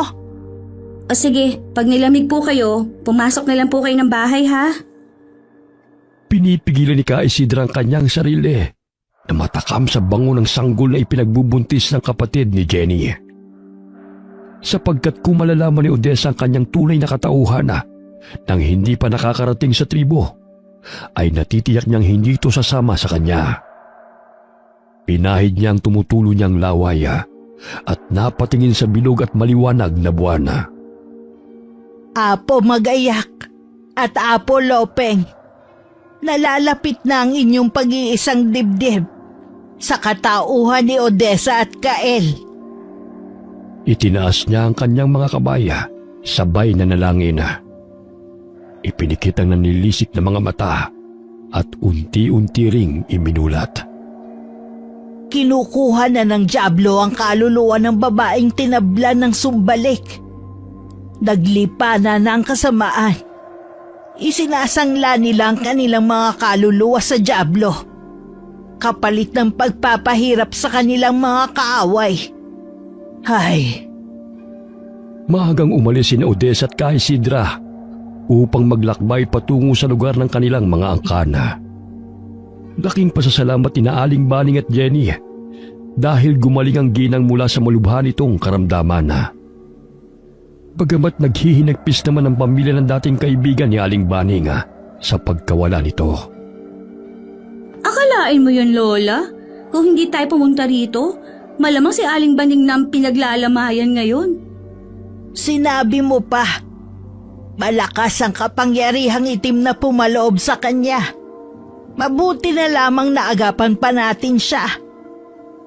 O sige, pag nilamig po kayo, pumasok na lang po kayo ng bahay, ha? Pinipigilan ni Ka Isidra ang kanyang sarili na matakam sa bango ng sanggol na ipinagbubuntis ng kapatid ni Jenny. Sapagkat kung malalaman ni Odessa ang kanyang tunay na katauhan nang hindi pa nakakarating sa tribo, ay natitiyak niyang hindi ito sasama sa kanya. Pinahid niya ang tumutulo niyang laway at napatingin sa bilog at maliwanag na buwan. Apo Magayak at Apo Lopeng, nalalapit na ang inyong pag-iisang dibdib sa katauhan ni Odessa at Kael. Itinaas niya ang kanyang mga kabaya, sabay na nalangin. Ipinikit ang nanilisik na mga mata at unti-unti ring iminulat. Kinukuha na ng dyablo ang kaluluwa ng babaeng tinablan ng sumbalik. Naglipa na ang kasamaan. Isinasangla nila ang kanilang mga kaluluwa sa dyablo, kapalit ng pagpapahirap sa kanilang mga kaaway. Hay! Maagang umalis si Odessa at Ka Isidra upang maglakbay patungo sa lugar ng kanilang mga angkana. Laking pasasalamat ni Aling Baning at Jenny dahil gumaling ang ginang mula sa malubha nitong karamdaman. Bagamat naghihinagpis naman ang pamilya ng dating kaibigan ni Aling Baning sa pagkawala nito. Akalain mo yun, Lola? Kung hindi tayo pumunta rito, malamang si Aling Baning na ang pinaglalamayan ngayon. Sinabi mo pa, malakas ang kapangyarihang itim na pumaloob sa kanya. Mabuti na lamang naagapan pa natin siya.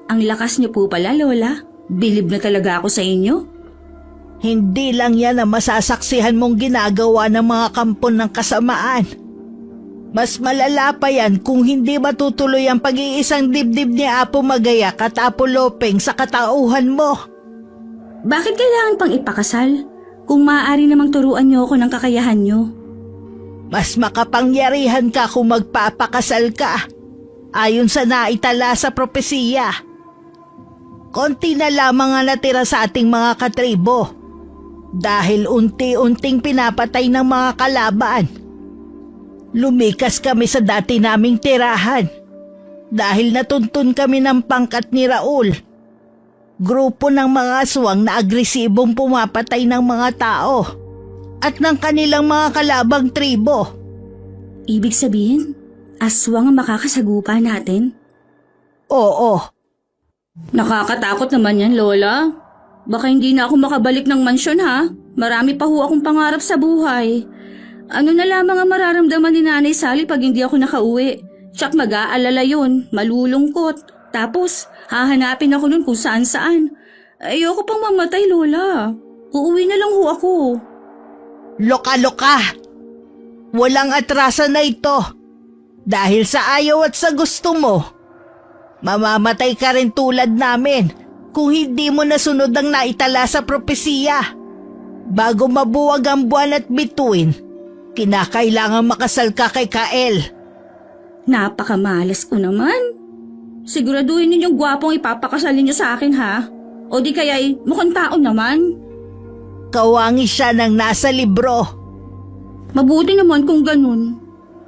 Ang lakas niyo po pala, Lola. Bilib na talaga ako sa inyo. Hindi lang yan ang masasaksihan mong ginagawa ng mga kampon ng kasamaan. Mas malala pa yan kung hindi matutuloy ang pag-iisang dibdib ni Apo Magayak at Apo Lopeng sa katauhan mo. Bakit kailangan pang ipakasal? Kung maaari namang turuan niyo ako ng kakayahan niyo. Mas makapangyarihan ka kung magpapakasal ka, ayon sa naitala sa propesiya. Konti na lamang ang natira sa ating mga katribo, dahil unti-unting pinapatay ng mga kalaban. Lumikas kami sa dati naming tirahan, dahil natuntun kami ng pangkat ni Raul. Grupo ng mga aswang na agresibong pumapatay ng mga tao at ng kanilang mga kalabang tribo. Ibig sabihin, aswang ang makakasagupa natin? Oo, Nakakatakot naman yan, Lola. Baka hindi na ako makabalik ng mansyon, ha? Marami pa ho akong pangarap sa buhay. Ano na lamang ang mararamdaman ni Nanay Sally pag hindi ako nakauwi? Tsak mag-aalala yun, malulungkot. Tapos, hahanapin ako nun kung saan-saan. Ayoko pang mamatay, Lola. Uuwi na lang ho ako. loka-loka. Walang atrasan na ito. Dahil sa ayaw at sa gusto mo, mamamatay ka rin tulad namin kung hindi mo nasunod ang naitala sa propesiya. Bago mabuwag ang buwan at bituin, kinakailangan makasal ka kay Kael. Napakamalas ko naman. Siguraduhin ninyong gwapong ipapakasal ninyo sa akin, ha? O di kaya'y mukhang tao naman. Kawangi siya ng nasa libro. Mabuti naman kung ganun.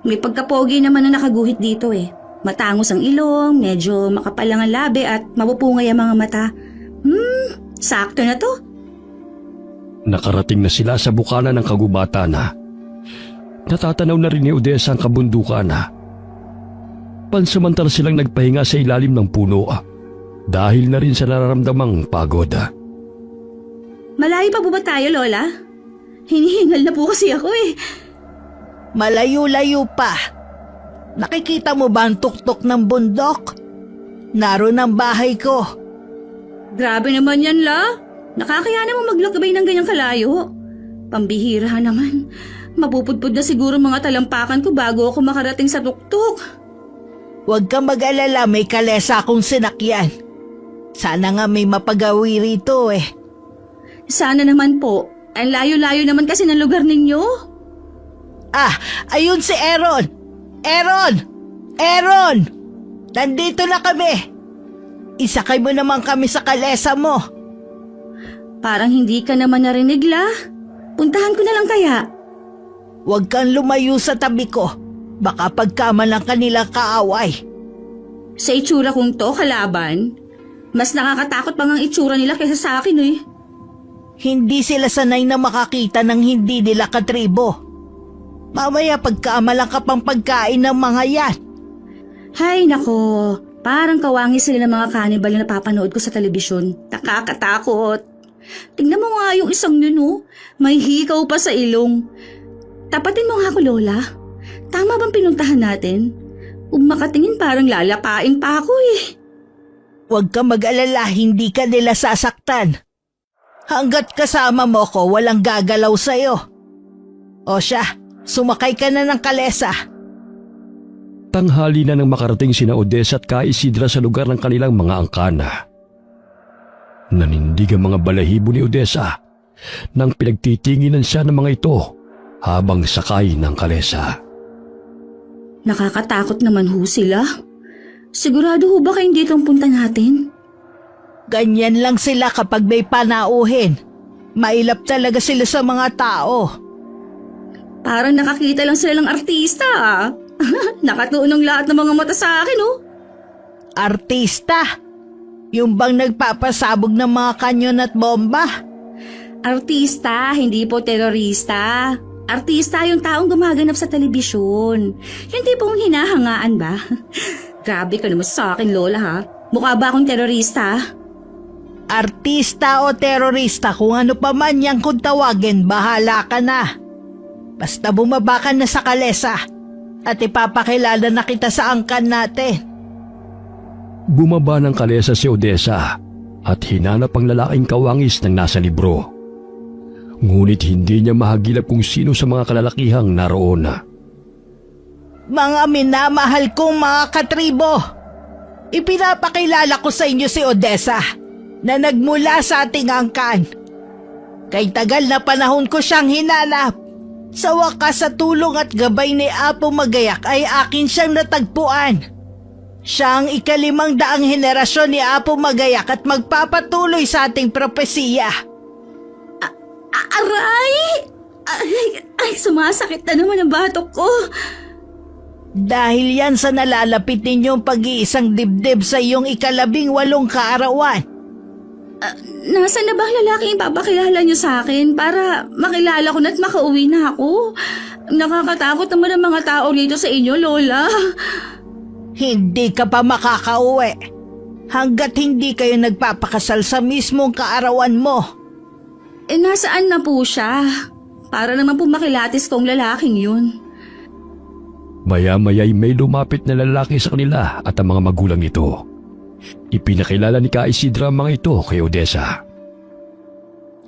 May pagkapogi naman na nakaguhit dito eh. Matangos ang ilong, medyo makapal lang ang labi at mapupungay ang mga mata. Sakto na to. Nakarating na sila sa bukana ng kagubatan na. Natatanaw na rin ni Odessa ang kabundukan na. Pansamantala silang nagpahinga sa ilalim ng puno dahil na rin sa nararamdamang pagod. Malayo pa po ba tayo, Lola? Hinihingal na po kasi ako eh. Malayo-layo pa. Nakikita mo ba ang tuktok ng bundok? Naroon ang bahay ko. Grabe naman yan, La. Nakakaya naman maglakbay ng ganyang kalayo. Pambihira naman. Mapupudpud na siguro mga talampakan ko bago ako makarating sa tuktok. Huwag kang mag-alala, may kalesa akong sinakyan. Sana nga may mapagawi rito eh. Sana naman po. Ang layo-layo naman kasi ng lugar ninyo. Ayun si Aaron! Aaron! Nandito na kami! Isakay mo naman kami sa kalesa mo. Parang hindi ka naman narinig, La. Puntahan ko na lang kaya. Huwag kang lumayo sa tabi ko. Baka pagkamalang kanilang kaaway. Sa itsura kong to, kalaban, mas nakakatakot pang ang itsura nila kaysa sa akin eh. Hindi sila sanay na makakita ng hindi nila katribo. Mamaya pagkaamalang ka pang pagkain ng mga yan. Hay nako, parang kawangi sila ng mga kanibal na napapanood ko sa telebisyon. Nakakatakot. Tingnan mo nga yung isang yun oh. May hikaw pa sa ilong. Tapatin mo nga ako, Lola. Tama bang pinuntahan natin? Kung makatingin parang lalapain pa ako eh. Huwag ka mag-alala, hindi ka nila sasaktan. Hanggat kasama mo ko, walang gagalaw sa'yo. O siya, sumakay ka na ng kalesa. Tanghali na nang makarating sina Odessa at Ka Isidra sa lugar ng kanilang mga angkana. Nanindig ang mga balahibo ni Odessa nang pinagtitinginan siya ng mga ito habang sakay ng kalesa. Nakakatakot naman ho sila. Sigurado ho ba kayong dito ang punta natin? Ganyan lang sila kapag may panauhin. Mailap talaga sila sa mga tao. Parang nakakita lang sila ng artista ah. Nakatuunong lahat ng mga mata sa akin oh. Artista? Yung bang nagpapasabog ng mga kanyon at bomba? Artista, hindi po terorista. Artista yung taong gumaganap sa telebisyon. Yung tipong hinahangaan ba? Grabe ka naman sa akin, Lola ha. Mukha ba akong terorista? Artista o terorista, kung ano pa man yang kung tawagin, bahala ka na. Basta bumaba ka na sa kalesa at ipapakilala na kita sa angkan natin. Bumaba ng kalesa si Odessa at hinanap ang lalaking kawangis ng nasa libro. Ngunit hindi niya mahagilap kung sino sa mga kalalakihang naroon. Mga minamahal kong mga katribo, ipinapakilala ko sa inyo si Odessa na nagmula sa ating angkan. Kay tagal na panahon ko siyang hinanap. Sa wakas sa tulong at gabay ni Apo Magayak ay akin siyang natagpuan. Siya ang 500 henerasyon ni Apo Magayak at magpapatuloy sa ating propesiya. Aray! Ay, sumasakit na naman ang batok ko. Dahil yan sa nalalapit ninyong pag-iisang dibdib sa iyong 18 kaarawan. Nasaan na ba ang lalaking papakilala niyo sa akin para makilala ko na at makauwi na ako? Nakakatakot naman ang mga tao rito sa inyo, Lola. Hindi ka pa makakauwi hanggat hindi kayo nagpapakasal sa mismong kaarawan mo. Nasaan na po siya? Para naman po makilatis kong lalaking yun. Maya-maya'y may lumapit na lalaki sa kanila at ang mga magulang nito. Ipinakilala ni Ka Isidra ang mga ito kay Odessa.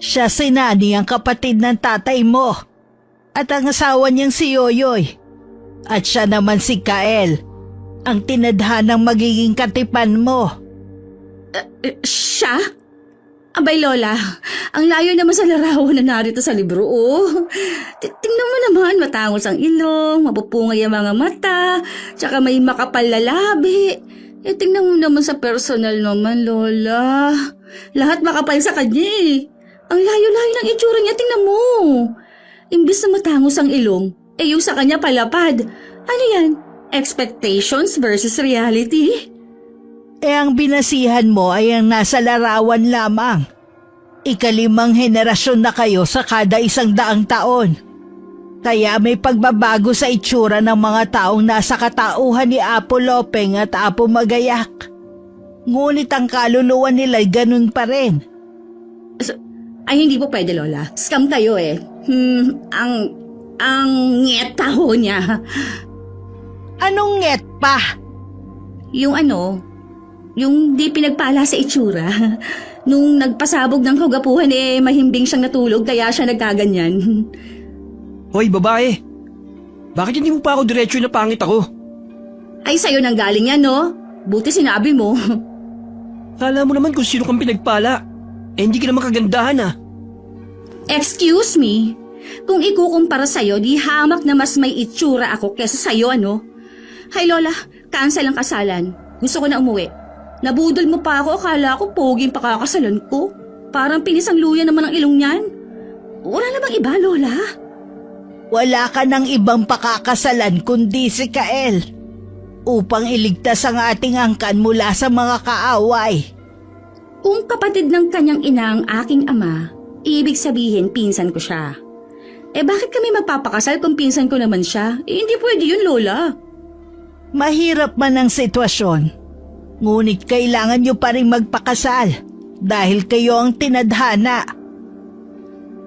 Siya si Nani, ang kapatid ng tatay mo, at ang asawa niyang si Yoyoy. At siya naman si Kael, ang tinadhanang magiging katipan mo. Siya? Abay, Lola, ang layo naman sa larawan na narito sa libro, oh. Tingnan mo naman, matangos ang ilong, mapupungay ang mga mata, tsaka may makapal na labi. Tingnan mo naman sa personal naman, Lola. Lahat makapal sa kanya eh. Ang layo-layo ng itsura niya, tingnan mo. Imbis na matangos ang ilong, yung sa kanya palapad. Ano yan? Expectations versus reality? Ang binasihan mo ay ang nasa larawan lamang. 5 henerasyon na kayo sa kada 100 taon. Kaya may pagbabago sa itsura ng mga taong nasa katauhan ni Apo Lopeng at Apo Magayak. Ngunit ang kaluluwa nila'y ganun pa rin. Ay, hindi po pwede, Lola. Scam kayo eh. Ang ngeta ho niya. Anong nget pa? Yung di pinagpala sa itsura. Nung nagpasabog ng kagapuhan mahimbing siyang natulog kaya siya nagkaganyan. Hoy, babae! Bakit hindi mo pa ako diretso na pangit ako? Ay, sa'yo nang galing yan, no? Buti sinabi mo. Kala mo naman kung sino kang pinagpala. Hindi ka naman kagandahan ah. Excuse me? Kung ikukumpara sa'yo, di hamak na mas may itsura ako kesa sa'yo, ano? Hay, Lola, cancel ang kasalan. Gusto ko na umuwi. Nabudol mo pa ako, akala ko poging pakakasalan ko. Parang pinisang luya naman ang ilong niyan. Wala namang iba, Lola. Wala ka ng ibang pakakasalan kundi si Kael upang iligtas ang ating angkan mula sa mga kaaway. Kung kapatid ng kanyang ina ang aking ama, ibig sabihin pinsan ko siya. Bakit kami magpapakasal kung pinsan ko naman siya? Hindi pwede yun, Lola. Mahirap man ang sitwasyon, ngunit kailangan nyo pa rin magpakasal dahil kayo ang tinadhana.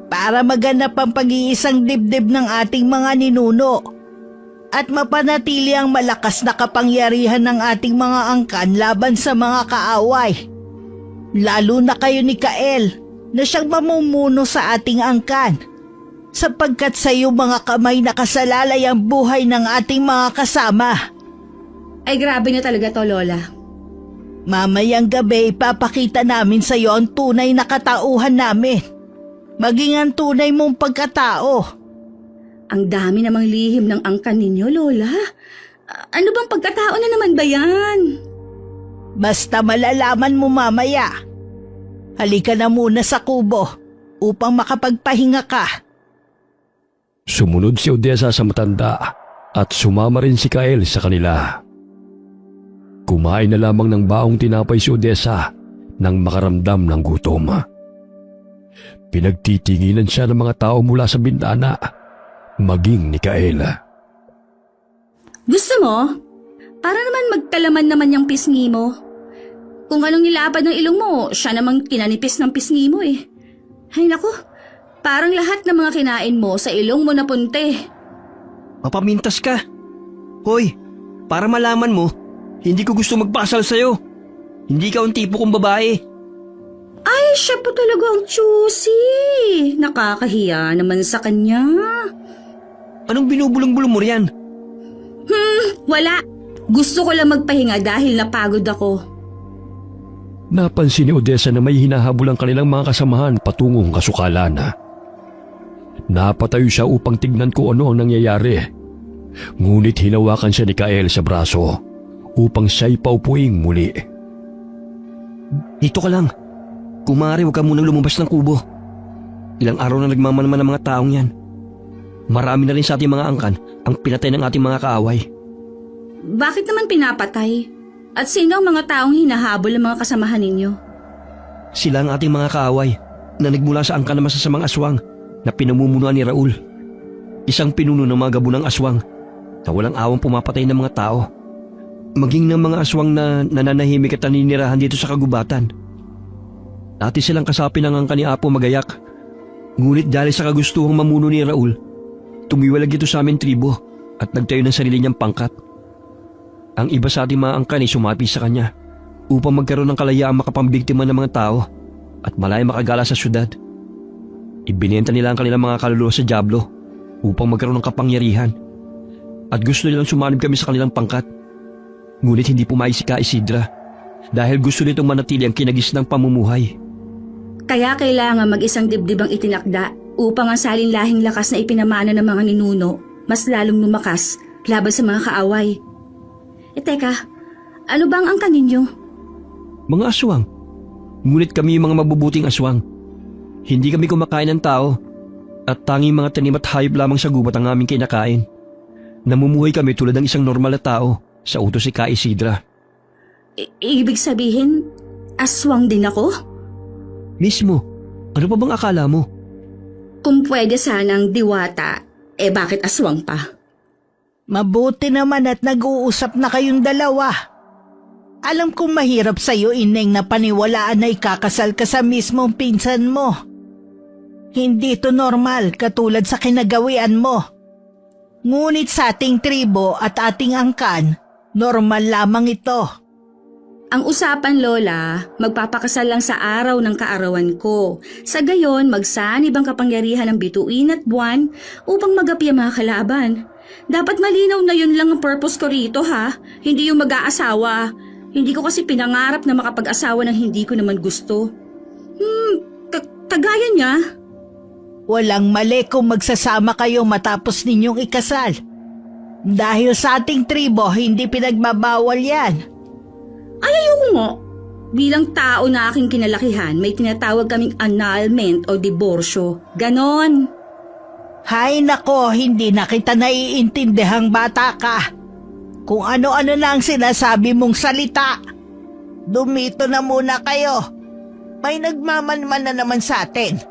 Para maganap ang pag-iisang dibdib ng ating mga ninuno at mapanatili ang malakas na kapangyarihan ng ating mga angkan laban sa mga kaaway. Lalo na kayo ni Kael na siyang mamumuno sa ating angkan, sapagkat sa iyo mga kamay nakasalalay ang buhay ng ating mga kasama. Ay, grabe na talaga to, Lola. Mamayang gabi ipapakita namin sa iyo ang tunay na katauhan namin. Maging ang tunay mong pagkatao. Ang dami namang lihim ng angkan ninyo, Lola. Ano bang pagkatao na naman ba yan? Basta malalaman mo mamaya. Halika na muna sa kubo upang makapagpahinga ka. Sumunod si Odessa sa matanda at sumama rin si Kael sa kanila. Kumain na lamang ng baong tinapay si Odessa nang makaramdam ng gutom. Pinagtitinginan siya ng mga tao mula sa bintana, maging ni Kael. Gusto mo? Para naman magkalaman naman yung pisngi mo. Kung anong nilapad ng ilong mo, siya namang kinanipis ng pisngi mo eh. Ay naku, parang lahat ng mga kinain mo sa ilong mo napunte. Mapamintas ka. Hoy, para malaman mo, hindi ko gusto magpasal sa'yo. Hindi ka ang tipo kong babae. Ay, siya po talaga ang choosy. Nakakahiya naman sa kanya. Anong binubulong-bulong mo riyan? Wala. Gusto ko lang magpahinga dahil napagod ako. Napansin ni Odessa na may hinahabol ang kanilang mga kasamahan patungong kasukalan. Napatayo siya upang tignan ko ano ang nangyayari. Ngunit hinawakan siya ni Kael sa braso upang siya'y paupuing muli. Dito ka lang. Kung maaari, huwag ka munang lumabas ng kubo. Ilang araw na nagmamanaman ng mga taong yan. Marami na rin sa ating mga angkan ang pinatay ng ating mga kaaway. Bakit naman pinapatay? At sino ang mga taong hinahabol ng mga kasamahan ninyo? Sila ang ating mga kaaway na nagmula sa angkan na masasamang aswang na pinamumunuan ni Raul. Isang pinuno ng mga gabunang aswang na walang awang pumapatay ng mga tao. Maging ng mga aswang na nananahimik at naninirahan dito sa kagubatan. Dati silang kasapi ng angkan ni Apo Magayak. Ngunit dahil sa kagustuhang mamuno ni Raul, tumiwalag ito sa aming tribo at nagtayo ng sarili niyang pangkat. Ang iba sa ating mga angkan ay sumapi sa kanya upang magkaroon ng kalayaang makapambiktima ng mga tao at malaya makagala sa syudad. Ibinenta nila ang kanilang mga kaluluwa sa dyablo upang magkaroon ng kapangyarihan at gusto nilang sumanib kami sa kanilang pangkat. Ngunit hindi pumayag si Ka Isidra dahil gusto nitong manatili ang kinagisnang pamumuhay. Kaya kailangan mag-isang dibdib ang itinakda upang ang salinlahing lakas na ipinamana ng mga ninuno mas lalong lumakas laban sa mga kaaway. Teka, ano bang angkan ninyo? Mga aswang. Ngunit kami yung mga mabubuting aswang. Hindi kami kumakain ng tao at tanging mga tanim at hayop lamang sa gubat ang aming kinakain. Namumuhay kami tulad ng isang normal na tao sa utos si Ka Isidra. Ibig sabihin, aswang din ako? Mismo, ano pa bang akala mo? Kung pwede sanang diwata, bakit aswang pa? Mabuti naman at nag-uusap na kayong dalawa. Alam kong mahirap sa'yo, Ineng, na paniwalaan na ikakasal ka sa mismong pinsan mo. Hindi ito normal katulad sa kinagawian mo. Ngunit sa ating tribo at ating angkan, normal lamang ito. Ang usapan, Lola, magpapakasal lang sa araw ng kaarawan ko. Sa gayon, magsanib ang kapangyarihan ng bituin at buwan upang magapi ang mga kalaban. Dapat malinaw na yun lang ang purpose ko rito, ha? Hindi yung mag-aasawa. Hindi ko kasi pinangarap na makapag-asawa ng hindi ko naman gusto. Kagaya niya. Walang mali kung magsasama kayo matapos ninyong ikasal. Dahil sa ating tribo, hindi pinagbabawal yan. Ay, ayoko nga. Bilang tao na aking kinalakihan, may tinatawag kaming annulment o diborsyo. Ganon. Hay nako, hindi na kita naiintindihang bata ka. Kung ano-ano na ang sinasabi mong salita. Dumito na muna kayo. May nagmamanman na naman sa atin.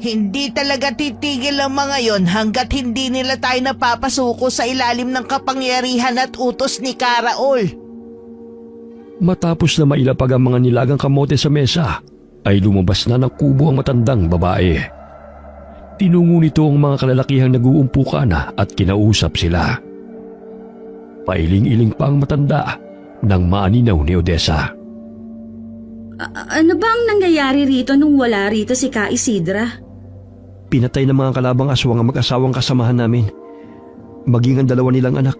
Hindi talaga titigil ang mga yon hanggat hindi nila tayo napapasuko sa ilalim ng kapangyarihan at utos ni Karaol. Matapos na mailapag ang mga nilagang kamote sa mesa, ay lumabas na ng kubo ang matandang babae. Tinungo nito ang mga kalalakihang nag-uumpukan at kinausap sila. Pailing-iling pa ang matanda nang maaninaw ni Odessa. Ano bang nangyayari rito nung wala rito si Ka Isidra? Pinatay ng mga kalabang aswang ang mag-asawang kasamahan namin. Maging ang dalawa nilang anak,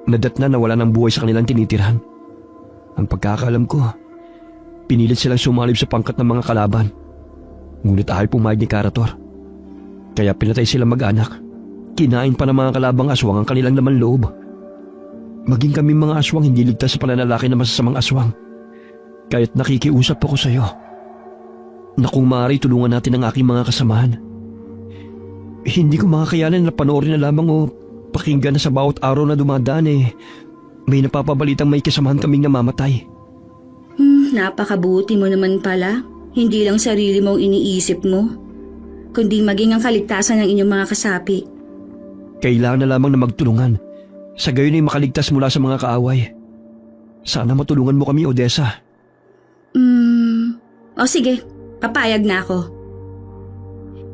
nadatna na wala ng buhay sa kanilang tinitirhan. Ang pagkakaalam ko, pinilit silang sumalib sa pangkat ng mga kalaban. Ngunit ayaw pumayag ni Karator. Kaya pinatay sila mag-anak. Kinain pa ng mga kalabang aswang ang kanilang laman loob. Maging kami mga aswang hindi ligtas sa pananalaki ng masasamang aswang. Kaya't nakikiusap ako sa iyo na kung maaari tulungan natin ang aking mga kasamahan. Hindi ko makakayanan na panoorin na lamang o pakinggan na sa bawat araw na dumadaan may napapabalitang may kasamahan kaming namamatay. Napakabuti mo naman pala. Hindi lang sarili mo iniisip mo, kundi maging ang kaligtasan ng inyong mga kasapi. Kailangan na lamang na magtulungan Sa gayon ay makaligtas mula sa mga kaaway. Sana matulungan mo kami, Odessa. O sige, papayag na ako.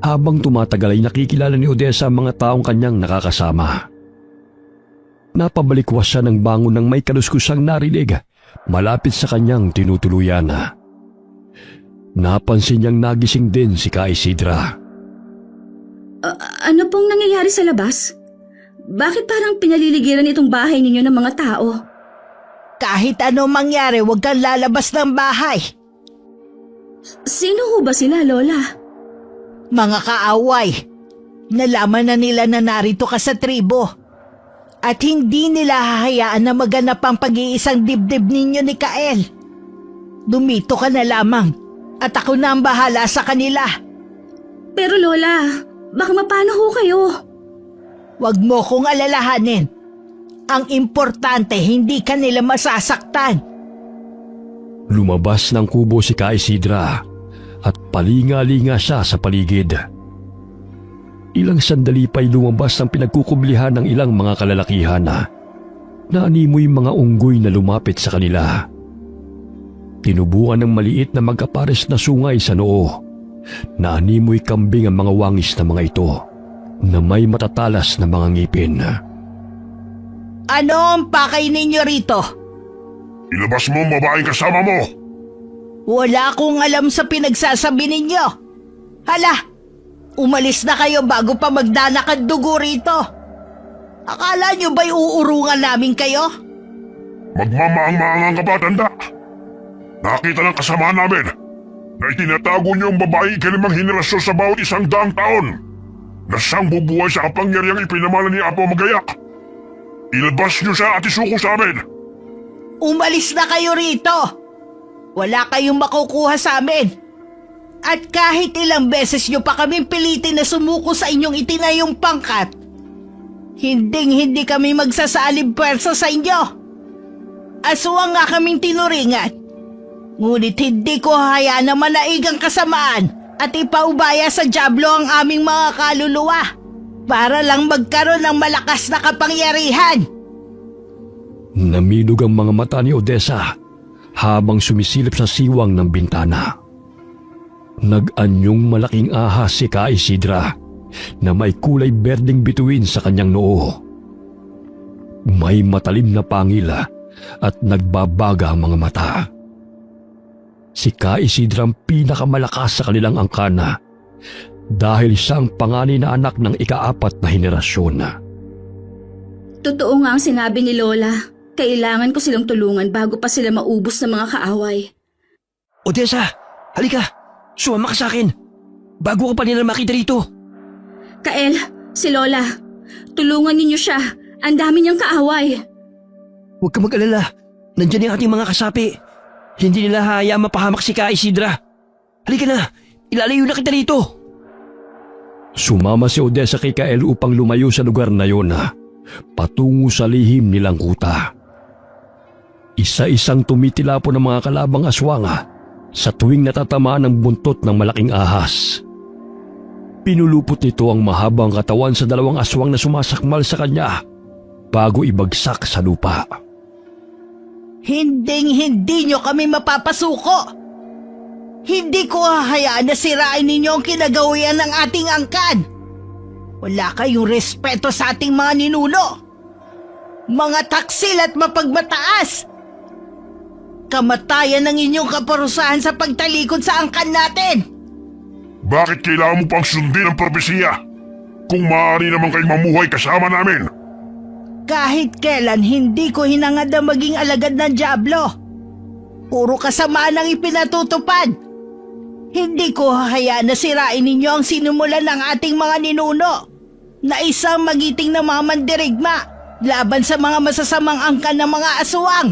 Habang tumatagal ay nakikilala ni Odessa ang mga taong kanyang nakakasama. Napabalikwas siya ng bangon ng may kaluskusang narinig malapit sa kanyang tinutuluyan. Napansin niyang nagising din si Ka Isidra. Ano pong nangyayari sa labas? Bakit parang pinaliligiran itong bahay ninyo ng mga tao? Kahit ano mangyari, huwag kang lalabas ng bahay. Sino ho ba sila, Lola? Mga kaaway. Nalaman na nila na narito ka sa tribo. At hindi nila hahayaan na maganap ang pag-iisang dibdib ninyo ni Kael. Dumito ka na lamang at ako na ang bahala sa kanila. Pero Lola, baka mapano ho kayo? Huwag mo kong alalahanin. Ang importante, hindi ka nila masasaktan. Lumabas ng kubo si Ka Isidra at palinga-linga siya sa paligid. Ilang sandali pa'y lumabas ang pinagkukublihan ng ilang mga kalalakihan na animoy mga unggoy na lumapit sa kanila. Tinubuan ng maliit na magkapares na sungay sa noo. Naanimoy kambing ang mga wangis na mga ito na may matatalas na mga ngipin. Ano ang pakay ninyo rito? Ilabas mo ang babaeng kasama mo! Wala akong alam sa pinagsasabi ninyo. Hala, umalis na kayo bago pa magdanak ang dugo rito. Akala nyo ba'y uurungan namin kayo? Magmamaang-maangang ka ba, tanda? Nakita ng kasama namin na itinatago niyo ang babae ikalimang henerasyon sa bawat 100 taon na siyang bubuhay sa kapangyarihang ipinamana ni Apo Magayak. Ilabas niyo siya at isuko sa amin! Umalis na kayo rito. Wala kayong makukuha sa amin. At kahit ilang beses nyo pa kaming pilitin na sumuko sa inyong itinayong pangkat, hindi kami magsasalib pwersa sa inyo. Aswang nga kaming tinuringan. Ngunit hindi ko hayaan na manaig ang kasamaan at ipaubaya sa dyablo ang aming mga kaluluwa para lang magkaroon ng malakas na kapangyarihan. Naminog ang mga mata ni Odessa habang sumisilip sa siwang ng bintana. Nag-anyong malaking ahas si Ka Isidra na may kulay berdeng bituin sa kanyang noo. May matalim na pangila at nagbabaga ang mga mata. Si Ka Isidra ang pinakamalakas sa kanilang angkana dahil siya ang panganay na anak ng ika-4 na henerasyon. Totoo nga ang sinabi ni Lola. Kailangan ko silang tulungan bago pa sila maubos ng mga kaaway. Odessa, halika! Sumama ka sa akin! Bago ka pa nila makita rito! Kael, si Lola, tulungan ninyo siya. Ang dami niyang kaaway. Huwag ka mag-alala. Nandyan yung ating mga kasapi. Hindi nila hayaang mapahamak si Ka Isidra. Halika na! Ilalayo na kita rito! Sumama si Odessa kay Kael upang lumayo sa lugar na yon patungo sa lihim nilang kuta. Isa-isang tumitilapon ng mga kalabang aswang sa tuwing natatamaan ng buntot ng malaking ahas. Pinulupot nito ang mahabang katawan sa 2 aswang na sumasakmal sa kanya bago ibagsak sa lupa. Hindi nyo kami mapapasuko. Hindi ko hahayaan na sirain ninyo ang kinagawian ng ating angkan. Wala kayong respeto sa ating mga ninuno. Mga taksil at mapagmataas. Kamatayan ng inyong kaparusahan sa pagtalikod sa angkan natin. Bakit kailangan mo pang sundin ang propesiya? Kung maaari naman kayong mamuhay kasama namin. Kahit kailan hindi ko hinangad na maging alagad ng dyablo. Puro kasamaan ang ipinatutupad. Hindi ko hahayaan na sirain ninyo ang sinumulan ng ating mga ninuno na isang magiting na mga mandirigma laban sa mga masasamang angkan ng mga aswang.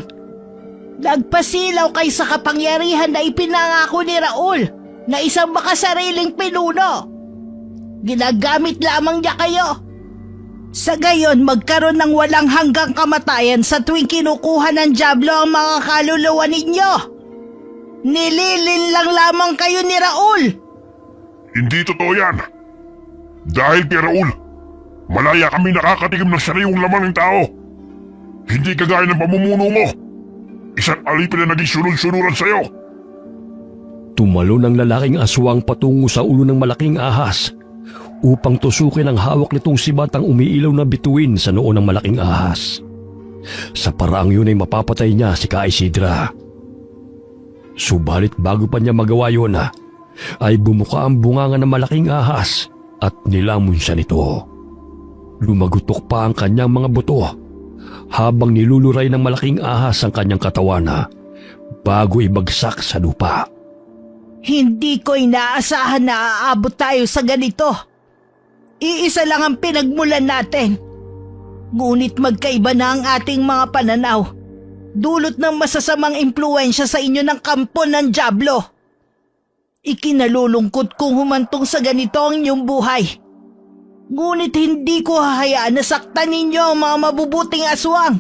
Nagpasilaw kayo sa kapangyarihan na ipinangako ni Raul na isang makasariling pinuno. Ginagamit lamang niya kayo. Sa gayon, magkaroon ng walang hanggang kamatayan sa tuwing kinukuha ng dyablo ang mga kaluluwa ninyo. Nililin lang lamang kayo ni Raul. Hindi totoo yan. Dahil kay Raul, malaya kami nakakatikim ng sariwang laman ng tao Hindi kagaya ng pamumuno mo. Isang alipin na naging sunod-sunuran sa'yo. Tumalon ang lalaking aswang patungo sa ulo ng malaking ahas upang tusukin ang hawak nitong sibat ang umiilaw na bituin sa noo ng malaking ahas. Sa paraang yun ay mapapatay niya si Ka Isidra. Subalit bago pa niya magawa yun, ay bumuka ang bunganga ng malaking ahas at nilamon siya nito. Lumagutok pa ang kanyang mga buto habang niluluray ng malaking ahas ang kanyang katawan bago ibagsak sa lupa. Hindi ko inaasahan na aabot tayo sa ganito. Iisa lang ang pinagmulan natin. Ngunit magkaiba na ang ating mga pananaw. Dulot ng masasamang impluensya sa inyo ng kampo ng Diablo. Ikinalulungkot kong humantong sa ganito ang inyong buhay. Ngunit hindi ko hahayaan na saktan ninyo ang mga mabubuting aswang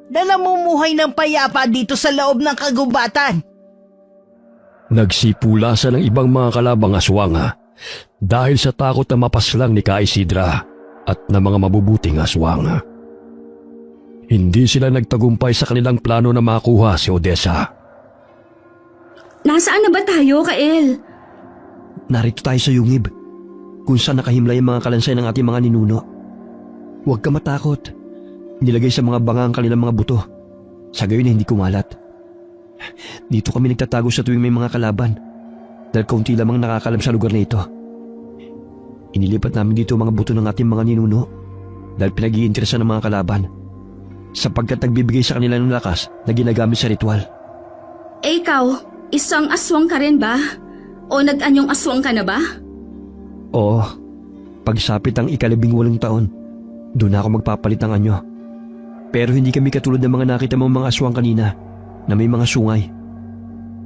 na namumuhay ng payapa dito sa loob ng kagubatan. Nagsipulasan ng ibang mga kalabang aswang dahil sa takot na mapaslang ni Ka Isidra at ng mga mabubuting aswang. Hindi sila nagtagumpay sa kanilang plano na makuha si Odessa. Nasaan na ba tayo, Kael? Narito tayo sa yungib, kung saan nakahimlay ang mga kalansay ng ating mga ninuno. Huwag ka matakot. Nilagay sa mga banga ang kanilang mga buto. Sa gayon hindi kumalat. Dito kami nagtatago sa tuwing may mga kalaban dahil kaunti lamang nakakalam sa lugar na ito. Inilipat namin dito ang mga buto ng ating mga ninuno dahil pinag-iinteresan ng mga kalaban sapagkat nagbibigay sa kanila ng lakas na ginagamit sa ritual. Eh ikaw, isang aswang ka rin ba? O nag-anyong aswang ka na ba? Oo, pagsapit ang 18 taon, doon ako magpapalit ng anyo. Pero hindi kami katulad ng mga nakita mong mga aswang kanina na may mga sungay.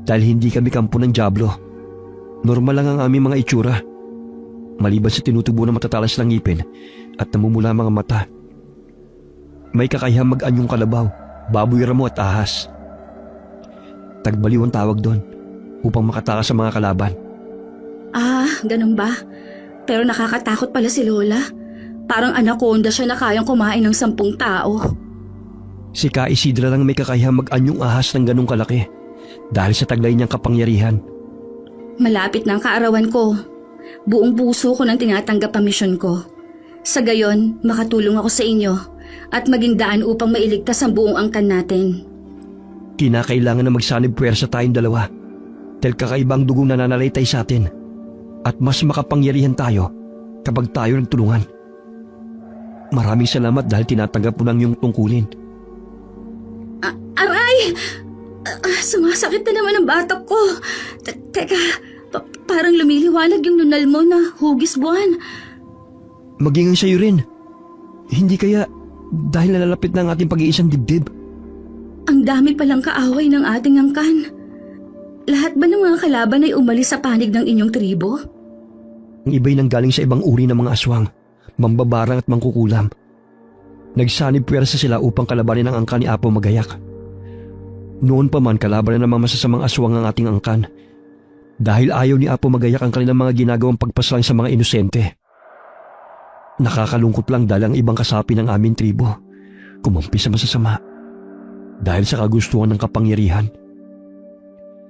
Dahil hindi kami kampo ng Diablo. Normal lang ang aming mga itsura. Maliban sa tinutubo ng matatalas ng ngipin at namumula ang mga mata. May kakayahang mag-anyong kalabaw, baboy ramo at ahas. Tagbaliw ang tawag doon upang makatakas sa mga kalaban. Ah, ganun ba? Pero nakakatakot pala si Lola. Parang anaconda siya na kayang kumain ng 10 tao. Si Ka Isidra lang may kakayahang mag-anyong ahas ng ganong kalaki dahil sa taglay niyang kapangyarihan. Malapit na ang kaarawan ko. Buong puso ko nang tinatanggap ang misyon ko. Sa gayon, makatulong ako sa inyo at maging daan upang mailigtas ang buong angkan natin. Kinakailangan na magsanib puwersa tayong dalawa dahil kakaibang dugong nananalaytay sa atin at mas makapangyarihan tayo kapag tayo nagtulungan. Maraming salamat dahil tinatanggap mo ng iyong tungkulin. Aray! Sumasakit na naman ang batok ko. Teka, parang lumiliwanag yung nunal mo na hugis buwan. Maging sa'yo rin. Hindi kaya dahil nalalapit na ang ating pag-iisang dibdib. Ang dami palang kaaway ng ating angkan. Lahat ba ng mga kalaban ay umalis sa panig ng inyong tribo? Ang iba'y nanggaling sa ibang uri ng mga aswang, mambabarang at mangkukulam. Nagsanib puwersa sila upang kalabanin ang angkan ni Apo Magayak. Noon pa man kalaban na ng mga masasamang aswang ang ating angkan dahil ayaw ni Apo Magayak ang kanilang mga ginagawang pagpaslang sa mga inosente. Nakakalungkot lang dahil ang ibang kasapi ng aming tribo kumampi sa masasama dahil sa kagustuhan ng kapangyarihan.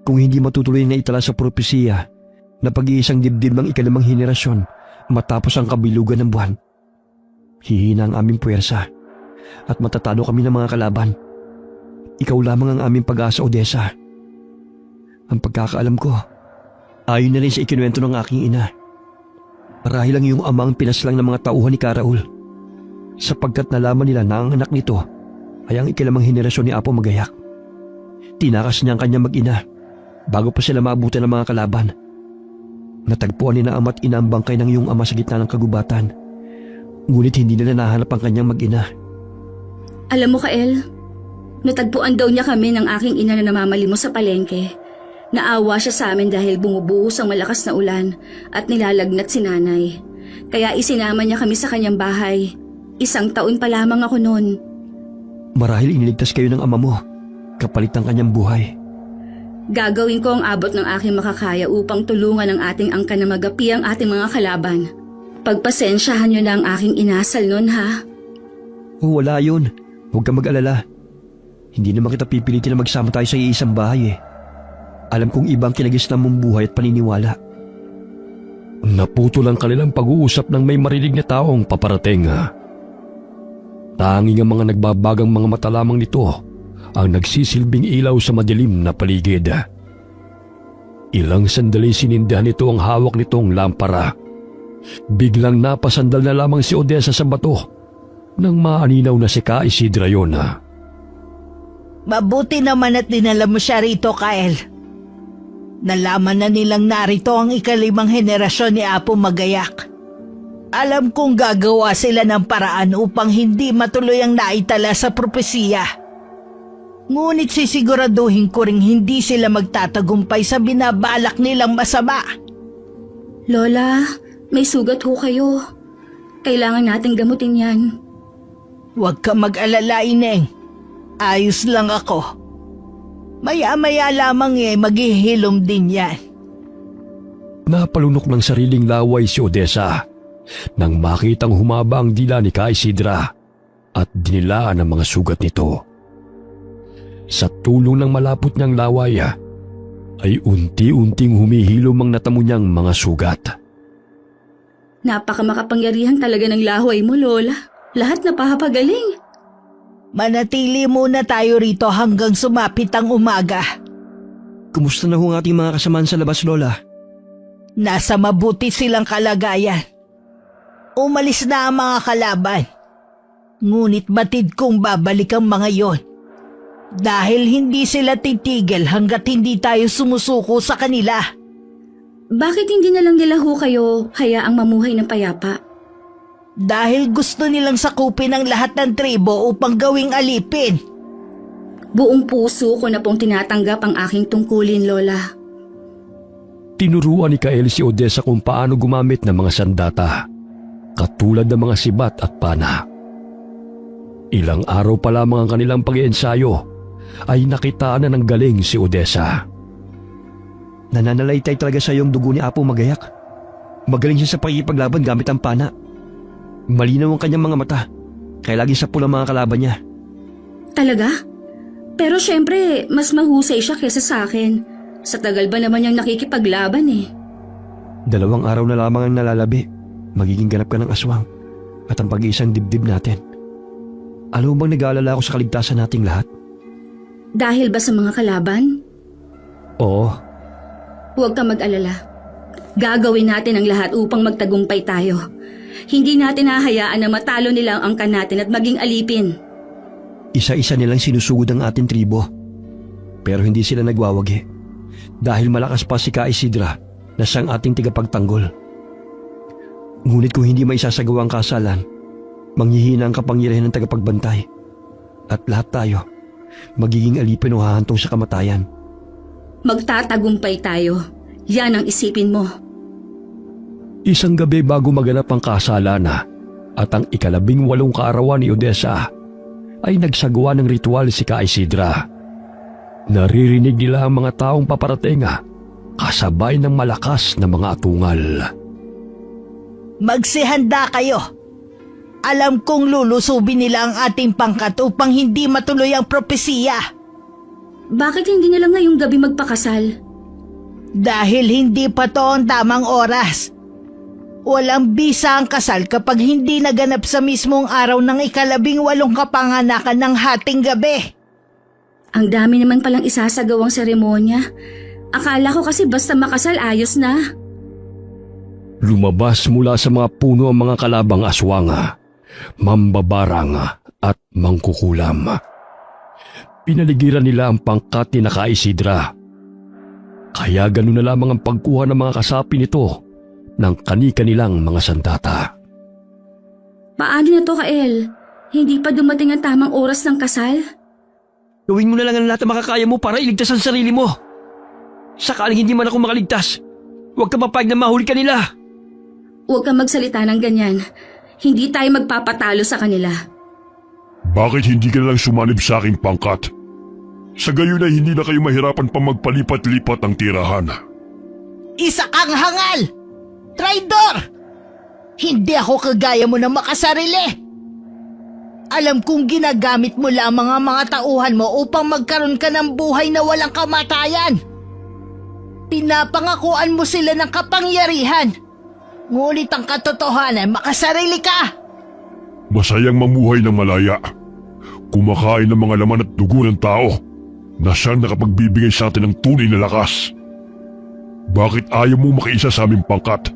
Kung hindi matutuloy na itala sa propesiya na pag-iisang dibdib ng 5 henerasyon matapos ang kabilugan ng buwan, hihina ang aming puwersa at matatalo kami ng mga kalaban. Ikaw lamang ang aming pag-asa, Odessa. Ang pagkakaalam ko, ayon na rin sa ikinuwento ng aking ina. Marahil ang iyong amang pinaslang ng mga tauhan ni Ka Raul sapagkat nalaman nila na ang anak nito ay ang 5 henerasyon ni Apo Magayak. Tinakas niya ang kanyang mag-ina bago pa sila maabutan ng mga kalaban. Natagpuan ni na ama't ina ang bangkay ng iyong ama sa gitna ng kagubatan. Ngunit hindi nila nahanap ang kanyang mag-ina. Alam mo, Kael, natagpuan daw niya kami ng aking ina na namamalimos sa palengke. Naawa siya sa amin dahil bumubuhos ang malakas na ulan at nilalagnat si nanay. Kaya isinama niya kami sa kanyang bahay. 1 taon pa lamang ako noon. Marahil iniligtas kayo ng ama mo kapalit ng kanyang buhay. Gagawin ko ang abot ng aking makakaya upang tulungan ang ating angkan na magapi ang ating mga kalaban. Pagpasensyahan niyo na ang aking inasal noon, ha? O wala yun. Huwag kang mag-alala. Hindi naman kita pipilitin na magsama tayo sa iisang bahay eh. Alam kong ibang kinagisnan mong buhay at paniniwala. Naputol ang kanilang pag-uusap nang may marinig na taong paparating. Tanging ang mga nagbabagang mga mata lamang nito ang nagsisilbing ilaw sa madilim na paligid. Ilang sandali sinindihan nito ang hawak nitong lampara. Biglang napasandal na lamang si Odessa sa bato nang maaninaw na si Ka Isidra yun. Mabuti naman at dinala mo siya rito, Kael. Nalaman na nilang narito ang ika-5 henerasyon ni Apo Magayak. Alam kong gagawa sila ng paraan upang hindi matuloy ang naitala sa propesiya. Ngunit sisiguraduhin ko ring hindi sila magtatagumpay sa binabalak nilang masama. Lola, may sugat ho kayo. Kailangan nating gamutin yan. Huwag ka mag-alala, Ineng. Ayos lang ako. Maya-maya lamang maghihilom din yan. Napalunok ng sariling laway si Odessa nang makitang humaba ang dila ni Ka Isidra at dinilaan ang mga sugat nito. Sa tulong ng malapot niyang laway ay unti-unting humihilom ang natamo niyang mga sugat. Napakamakapangyarihan talaga ng laway mo, Lola. Lahat napapagaling. Manatili muna tayo rito hanggang sumapit ang umaga. Kumusta na ho ang ating mga kasamaan sa labas, Lola? Nasa mabuti silang kalagayan. Umalis na ang mga kalaban. Ngunit batid kong babalik ang mga yon. Dahil hindi sila titigil hanggat hindi tayo sumusuko sa kanila. Bakit hindi na lang nila ho kayo hayaang mamuhay ng payapa? Dahil gusto nilang sakupin ang lahat ng tribo upang gawing alipin. Buong puso ko na pong tinatanggap ang aking tungkulin, Lola. Tinuruan ni Kael si Odessa kung paano gumamit ng mga sandata, katulad ng mga sibat at pana. Ilang araw pa lamang ang kanilang pag-iensayo ay nakitaan na ng galing si Odessa. Nananalaytay talaga sa iyong dugo ni Apo Magayak. Magaling siya sa pakikipaglaban gamit ang pana. Malinaw ang kanyang mga mata, kaya lagi sa pulang mga kalaban niya. Talaga? Pero syempre, mas mahusay siya kesa sa akin. Sa tagal ba naman niyang nakikipaglaban eh. 2 araw na lamang ang nalalabi. Magiging ganap ka ng aswang at ang pag-iisang dibdib natin. Alam mo bang nag-aalala ako sa kaligtasan nating lahat? Dahil ba sa mga kalaban? Oo. Huwag ka mag-alala. Gagawin natin ang lahat upang magtagumpay tayo. Hindi natin hahayaan na matalo nila ang angkan natin at maging alipin. Isa-isa nilang sinusugod ang ating tribo. Pero hindi sila nagwawagi. Dahil malakas pa si Ka Isidra na siyang ating tigapagtanggol. Ngunit kung hindi maisasagawa ang kasalan, manghihina ang kapangyarihan ng tagapagbantay. At lahat tayo, magiging alipin o hahantong sa kamatayan. Magtatagumpay tayo. Yan ang isipin mo. Isang gabi bago maganap ang kasalan at ang 18 kaarawan ni Odessa ay nagsagawa ng ritual si Ka Isidra. Naririnig nila ang mga taong paparating kasabay ng malakas na mga atungal. Magsihanda kayo. Alam kong lulusubin nila ang ating pangkat upang hindi matuloy ang propesiya. Bakit hindi nila ngayong gabi magpakasal? Dahil hindi pa to ang tamang oras. Walang bisa ang kasal kapag hindi naganap sa mismong araw ng 18 kapanganakan ng hating gabi. Ang dami naman palang isasagawang seremonya. Akala ko kasi basta makasal ayos na. Lumabas mula sa mga puno ang mga kalabang aswang, mambabarang at mangkukulam. Pinaligiran nila ang pangkat ni Ka Isidra. Kaya ganun na lamang ang pagkuha ng mga kasapi nito ng kani-kanilang mga sandata. Paano na to, Kael? Hindi pa dumating ang tamang oras ng kasal? Gawin mo na lang ang lahat na makakaya mo para iligtas ang sarili mo. Sakaling hindi man ako makaligtas, huwag ka mapayag na mahuli ka nila. Huwag kang magsalita ng ganyan. Hindi tayo magpapatalo sa kanila. Bakit hindi ka na lang sumanib sa aking pangkat? Sa gayon ay hindi na kayo mahirapan pa magpalipat-lipat ng tirahan. Isa kang hangal! Traidor! Hindi ako kagaya mo na makasarili! Alam kong ginagamit mo lamang ang mga tauhan mo upang magkaroon ka ng buhay na walang kamatayan. Pinapangakuan mo sila ng kapangyarihan. Ngunit ang katotohanan, makasarili ka. Masayang mamuhay ng malaya. Kumakain ng mga laman at dugo ng tao na siyang nakapagbibigay sa atin ng tunay na lakas. Bakit ayaw mo makiisa sa aming pangkat?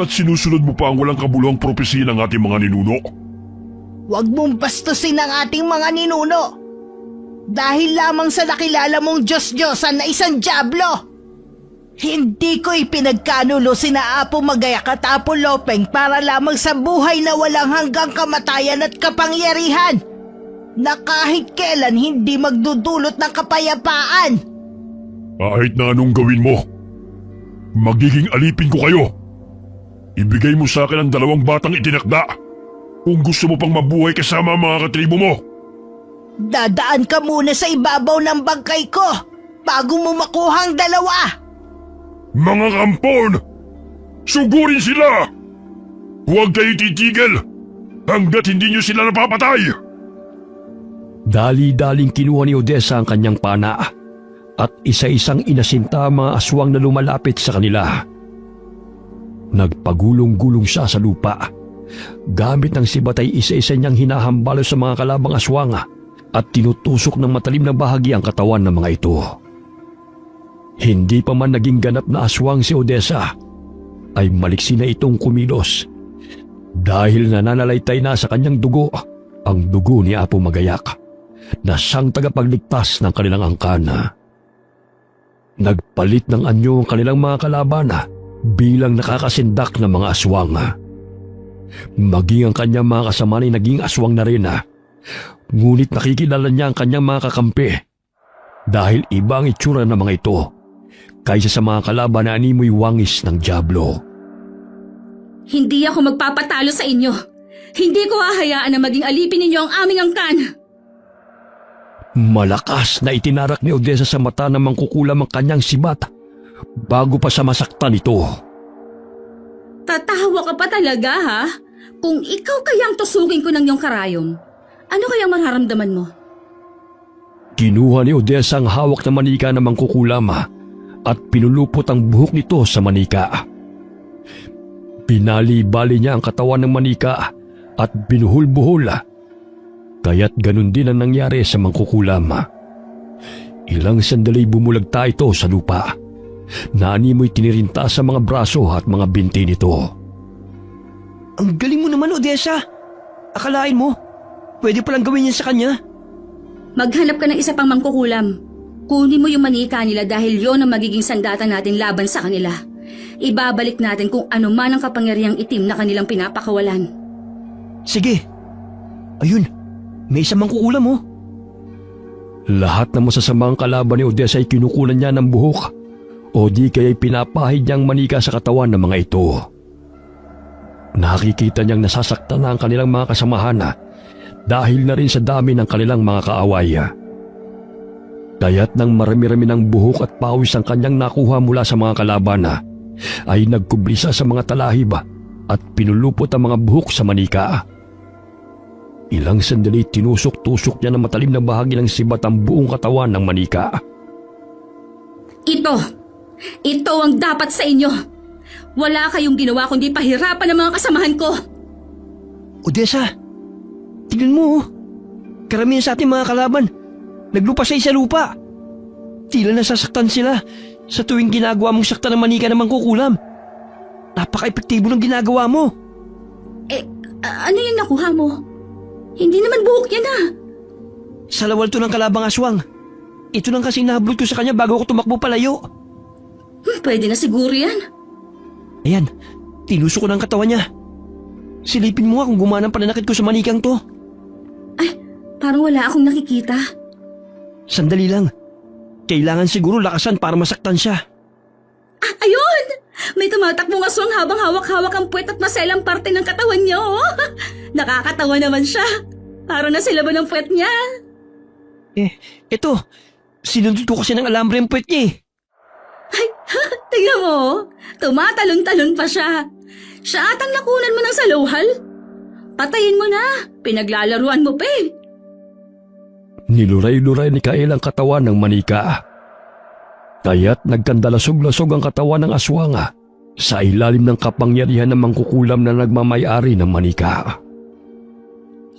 At sinusunod mo pa ang walang kabuluhang propesiya ng ating mga ninuno? Huwag mong bastusin ang ating mga ninuno. Dahil lamang sa nakilala mong Diyos-Diyosan na isang dyablo. Hindi ko ipinagkanulo sina Apo Magayak at Apo Lopeng para lamang sa buhay na walang hanggang kamatayan at kapangyarihan na kahit kailan hindi magdudulot ng kapayapaan. Kahit na anong gawin mo, magiging alipin ko kayo. Ibigay mo sa akin ang 2 batang itinakda kung gusto mo pang mabuhay kasama ang mga katribo mo. Dadaan ka muna sa ibabaw ng bangkay ko bago mo makuha ang 2. Mga kampon! Sugurin sila! Huwag kayo titigil hanggat hindi niyo sila napapatay! Dali-daling kinuha ni Odessa ang kanyang pana at isa-isang inasinta ang mga aswang na lumalapit sa kanila. Nagpagulong-gulong siya sa lupa. Gamit ng sibat ay isa-isa niyang hinahambalo sa mga kalabang aswang at tinutusok ng matalim na bahagi ang katawan ng mga ito. Hindi pa man naging ganap na aswang si Odessa, ay maliksi na itong kumilos dahil nananalaytay na sa kanyang dugo ang dugo ni Apo Magayak na siyang tagapagligtas ng kanilang angkan. Nagpalit ng anyo ang kanilang mga kalaban bilang nakakasindak ng mga aswang. Maging ang kanyang mga kasama ay naging aswang na rin. Ngunit nakikilala niya ang kanyang mga kakampi dahil iba ang itsura ng mga ito kaysa sa mga kalaban na animoy wangis ng dyablo. Hindi ako magpapatalo sa inyo. Hindi ko hahayaan na maging alipin ninyo ang aming angkan. Malakas na itinarak ni Odessa sa mata ng mangkukulam ang kanyang sibat bago pa sa masaktan ito. Tatawa ka pa talaga, ha? Kung ikaw kayang tusukin ko ng iyong karayom, ano kayang mararamdaman mo? Kinuha ni Odessa ang hawak na manika ng mangkukulam at pinulupot ang buhok nito sa manika. Pinali-bali niya ang katawan ng manika at binuhol-buhol. Kaya't ganun din ang nangyari sa mangkukulam. Ilang sandali bumulagta ito sa lupa. Naanimoy tinirinta sa mga braso at mga binti nito. Ang galing mo naman, Odessa. Akalain mo, pwede palang gawin yan sa kanya. Maghanap ka ng isa pang mangkukulam. Kunin mo yung manika nila dahil yon ang magiging sandata natin laban sa kanila. Ibabalik natin kung ano man ang kapangyarihang itim na kanilang pinapakawalan. Sige. Ayun, may isang mangkukulam mo. Lahat ng masasamang kalaban ni Odessa ay kinukunan niya ng buhok o di kaya'y pinapahid niyang manika sa katawan ng mga ito. Nakikita niyang nasasaktan na ang kanilang mga kasamahan dahil na rin sa dami ng kanilang mga kaaway. Kaya't nang marami-rami ng buhok at pawis ang kanyang nakuha mula sa mga kalaban ay nagkublisa sa mga talahib at pinulupot ang mga buhok sa manika. Ilang sandali tinusok-tusok niya ng matalim na bahagi ng sibat ang buong katawan ng manika. Ito ang dapat sa inyo. Wala kayong ginawa kundi pahirapan ng mga kasamahan ko. Odessa, tignan mo oh. Karamihan sa ating mga kalaban, naglupa sa lupa. Tila nasasaktan sila sa tuwing ginagawa mong saktan ng manika ng mangkukulam. Napaka-epektibo ng ginagawa mo. Ano yung nakuha mo? Hindi naman buhok yan Sa lawal to ng kalabang aswang. Ito lang kasi nahabot ko sa kanya bago ako tumakbo palayo. Pwede na siguro yan. Ayan, tinusok ko ng katawan niya. Silipin mo nga kung gumana ang pananakit ko sa manikang to. Ay, parang wala akong nakikita. Sandali lang. Kailangan siguro lakasan para masaktan siya. Ayun! May tumatakbong aswang habang hawak-hawak ang puwet at maselang parte ng katawan niya. Nakakatawa naman siya. Parang nasilaban ang puwet niya. Eto. Sinundot ko kasi ng alambre ang puwet niya Ay, tingnan mo. Tumatalon-talon pa siya. Siya atang nakunan mo ng saluhal. Patayin mo na! Pinaglalaruan mo pa eh! Niluray-luray ni Kael ang katawan ng manika. Kaya't nagkandalasog-lasog ang katawan ng aswang sa ilalim ng kapangyarihan ng mangkukulam na nagmamayari ng manika.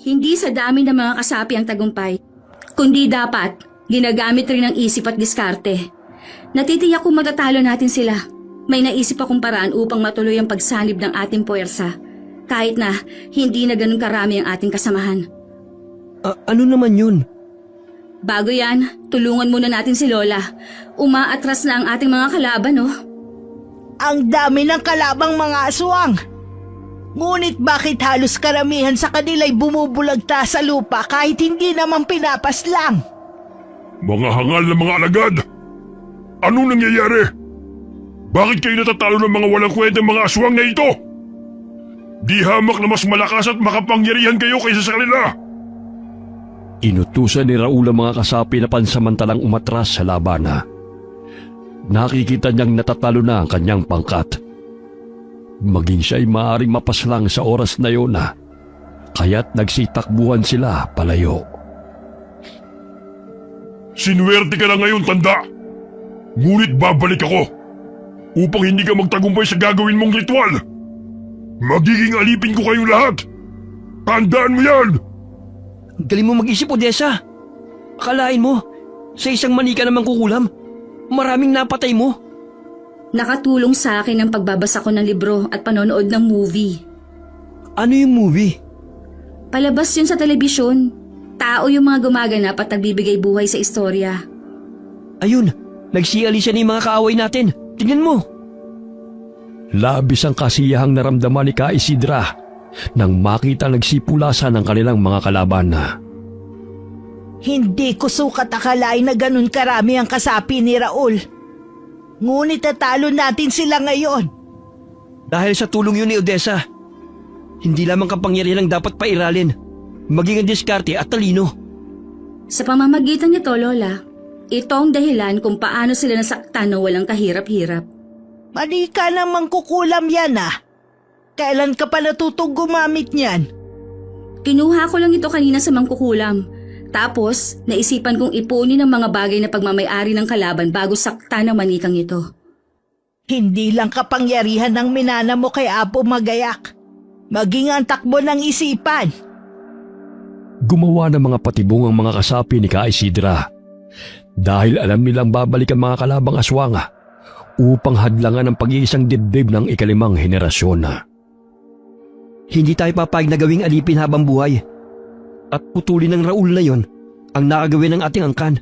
Hindi sa dami ng mga kasapi ang tagumpay, kundi dapat ginagamit rin ang isip at diskarte. Natitiyak kung matatalo natin sila. May naisip akong paraan upang matuloy ang pagsalib ng ating puwersa, kahit na hindi na ganun karami ang ating kasamahan. Ano naman yun? Bago yan, tulungan muna natin si Lola. Umaatras na ang ating mga kalaban, oh. Ang dami ng kalabang mga aswang. Ngunit bakit halos karamihan sa kanila'y bumubulagta sa lupa kahit hindi naman pinapaslang? Mga hangal na mga alagad! Anong nangyayari? Bakit kayo natatalo ng mga walang kwentang mga aswang na ito? Di hamak na mas malakas at makapangyarihan kayo kaysa sa kanila! Inutusan ni Raul ang mga kasapi na pansamantalang umatras sa laban. Nakikita niyang natatalo na ang kanyang pangkat. Maging siya'y maaaring mapaslang sa oras na yun kaya't nagsitakbuhan sila palayo. Sinuwerte ka na ngayon, tanda! Ngunit babalik ako upang hindi ka magtagumpay sa gagawin mong ritual. Magiging alipin ko kayong lahat. Tandaan mo yan! Galing mo mag-isip, Odessa. Akalain mo, sa isang manika namang kukulam, maraming napatay mo. Nakatulong sa akin ang pagbabasa ko ng libro at panonood ng movie. Ano yung movie? Palabas yun sa telebisyon. Tao yung mga gumaganap at nagbibigay buhay sa istorya. Ayun, nagsialisa na yung mga kaaway natin. Tingnan mo. Labis ang kasiyahang naramdaman ni Ka Isidra nang makita nagsipulasan ng kanilang mga kalaban. Hindi ko sukat akalain na ganun karami ang kasapi ni Raul. Ngunit natalo natin sila ngayon. Dahil sa tulong yun ni Odessa, hindi lamang kapangyarihan ang dapat pairalin, maging ang diskarte at talino. Sa pamamagitan nito, Lola, ito ang dahilan kung paano sila nasaktan na walang kahirap-hirap. Mali ka namang kukulam yan Kailan ka pa natutong gumamit niyan? Kinuha ko lang ito kanina sa mangkukulam. Tapos, naisipan kong ipunin ang mga bagay na pagmamayari ng kalaban bago saktan ang manikang ito. Hindi lang kapangyarihan ang minana mo kay Apo Magayak. Maging ang takbo ng isipan. Gumawa ng mga patibong ang mga kasapi ni Ka Isidra dahil alam nilang babalik ang mga kalabang aswang upang hadlangan ang pag-iisang dibdib ng ikalimang henerasyon. Hindi tayo papayag na gawing alipin habang buhay. At putulin ng Raul na yon ang nakagawin ng ating angkan.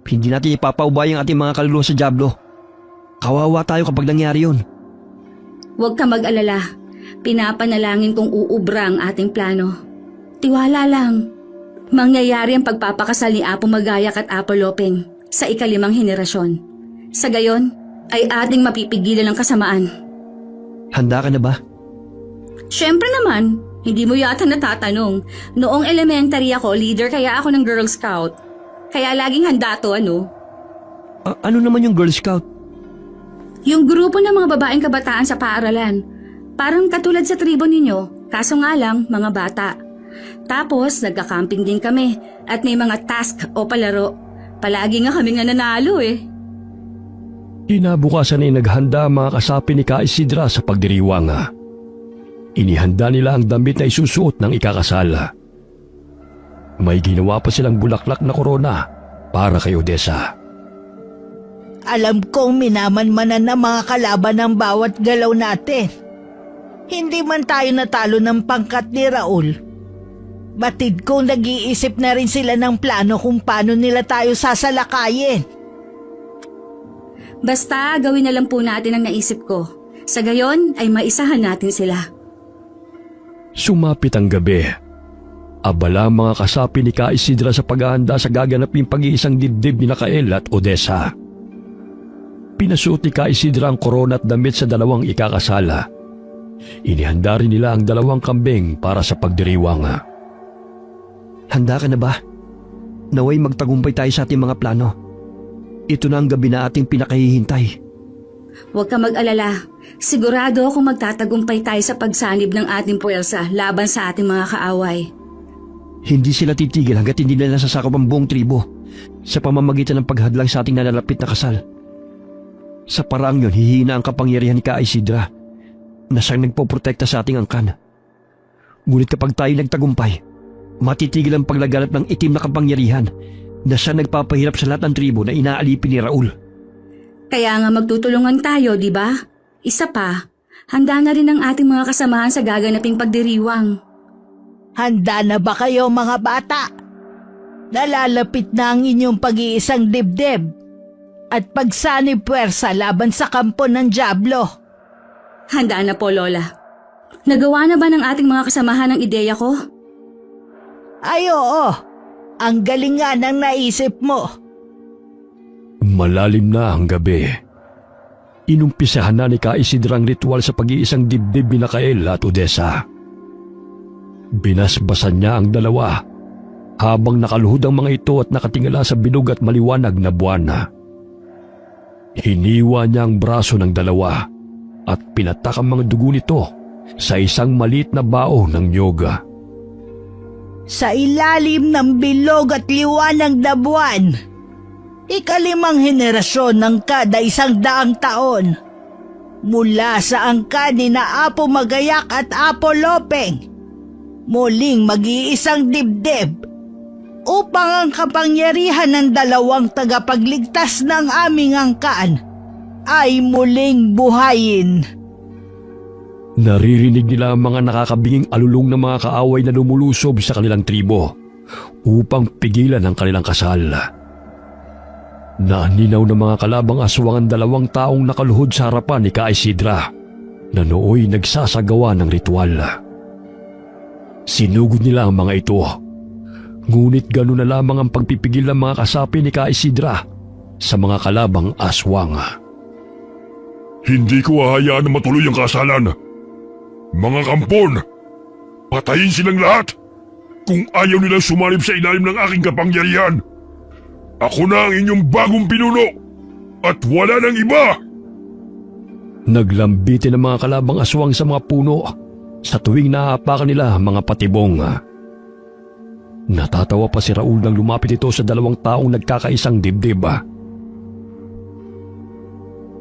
Hindi natin ipapaubay ang ating mga kaluluwa sa dyablo. Kawawa tayo kapag nangyari yon. Huwag ka mag-alala. Pinapanalangin kong uubra ang ating plano. Tiwala lang. Mangyayari ang pagpapakasal ni Apo Magayak at Apo Lopeng sa ikalimang henerasyon. Sa gayon, ay ating mapipigilan ang kasamaan. Handa ka na ba? Siyempre naman, hindi mo yata natatanong. Noong elementary ako, leader kaya ako ng Girl Scout. Kaya laging handa to, ano? Ano naman yung Girl Scout? Yung grupo ng mga babaeng kabataan sa paaralan. Parang katulad sa tribo ninyo, kaso nga lang, mga bata. Tapos, nagka-camping din kami at may mga task o palaro. Palagi nga kami nanalo eh. Kinabukasan ay naghanda ang mga kasapi ni Ka Isidra sa pagdiriwang. Inihanda nila ang damit na isusuot ng ikakasal. May ginawa pa silang bulaklak na korona para kay Odessa. Alam kong minamanmanan ng mga kalaban ng bawat galaw natin. Hindi man tayo natalo ng pangkat ni Raul. Batid kong nag-iisip na rin sila ng plano kung paano nila tayo sasalakayin. Basta gawin na lang po natin ang naisip ko. Sa gayon ay maisahan natin sila. Sumapit ang gabi. Abala ang mga kasapi ni Ka Isidra sa paghahanda sa gaganaping pag-iisang dibdib ni Kael at Odessa. Pinasuot ni Ka Isidra ang korona at damit sa dalawang ikakasala. Inihanda rin nila ang dalawang kambing para sa pagdiriwang. Handa ka na ba? Naway magtagumpay tayo sa ating mga plano. Ito na ang gabi na ating pinakahihintay. Huwag ka mag-alala. Sigurado akong magtatagumpay tayo sa pagsanib ng ating puwersa laban sa ating mga kaaway. Hindi sila titigil hanggat hindi nila nasasakop ang buong tribo sa pamamagitan ng paghadlang sa ating nalalapit na kasal. Sa paraang yun, hihina ang kapangyarihan ni Ka Isidra na siyang nagpoprotekta sa ating angkan. Ngunit kapag tayo nagtagumpay, matitigil ang paglaganap ng itim na kapangyarihan na siya nagpapahirap sa lahat ng tribo na inaalipin ni Raul. Kaya nga magtutulungan tayo, di ba? Isa pa, handa na rin ang ating mga kasamahan sa gaganaping pagdiriwang. Handa na ba kayo mga bata? Nalalapit na ang inyong pag-iisang dibdib at pagsanib puwersa laban sa kampo ng Diablo. Handa na po, Lola. Nagawa na ba ng ating mga kasamahan ang ideya ko? Ay oo, ang galing nga ng naisip mo. Malalim na ang gabi. Inumpisahan na ni Ka Isidra ang ritual sa pag-iisang dibdib ni Nakael at Odessa. Binasbasan niya ang dalawa habang nakaluhod ang mga ito at nakatingala sa bilog at maliwanag na buwan. Hiniwa niya ang braso ng dalawa at pinatak ang mga dugo nito sa isang maliit na bao ng nyoga. Sa ilalim ng bilog at liwanag na buwan, 5 henerasyon ng kada 100 taon, mula sa angkan ni na Apo Magayak at Apo Lopeng, muling mag-iisang dibdib upang ang kapangyarihan ng 2 tagapagligtas ng aming angkan ay muling buhayin. Naririnig nila ang mga nakakabinging alulong ng mga kaaway na lumulusob sa kanilang tribo upang pigilan ang kanilang kasal. Naaninaw ng mga kalabang aswang ang 2 taong nakaluhod sa harapan ni Ka Isidra na nooy nagsasagawa ng ritual. Sinugod nila ang mga ito, ngunit gano'n na lamang ang pagpipigil ng mga kasapi ni Ka Isidra sa mga kalabang aswang. Hindi ko hahayaan na matuloy ang kasalan. Mga kampon, patayin silang lahat kung ayaw nilang sumalib sa ilalim ng aking kapangyarihan. Ako na ang inyong bagong pinuno at wala nang iba. Naglambitin ang mga kalabang aswang sa mga puno sa tuwing naaapakan nila ang mga patibong. Natatawa pa si Raul nang lumapit ito sa 2 taong nagkakaisang dibdib.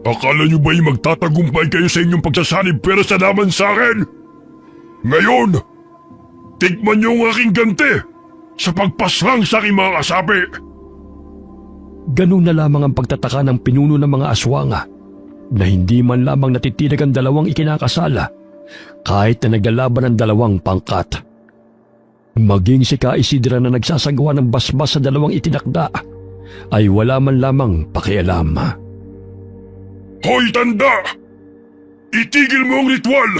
Akala niyo ba'y magtatagumpay kayo sa inyong pagsasanib pero sa laban sa akin? Ngayon, tikman niyo ang aking ganti sa pagpaslang sa aking mga kasapi. Ganun na lamang ang pagtataka ng pinuno ng mga aswang na hindi man lamang natitinag ang 2 ikinakasala kahit na naglalaban ng 2 pangkat. Maging si Ka Isidra na nagsasagawa ng basbas sa 2 itinakda ay wala man lamang pakialam. Hoy tanda! Itigil mo ang ritual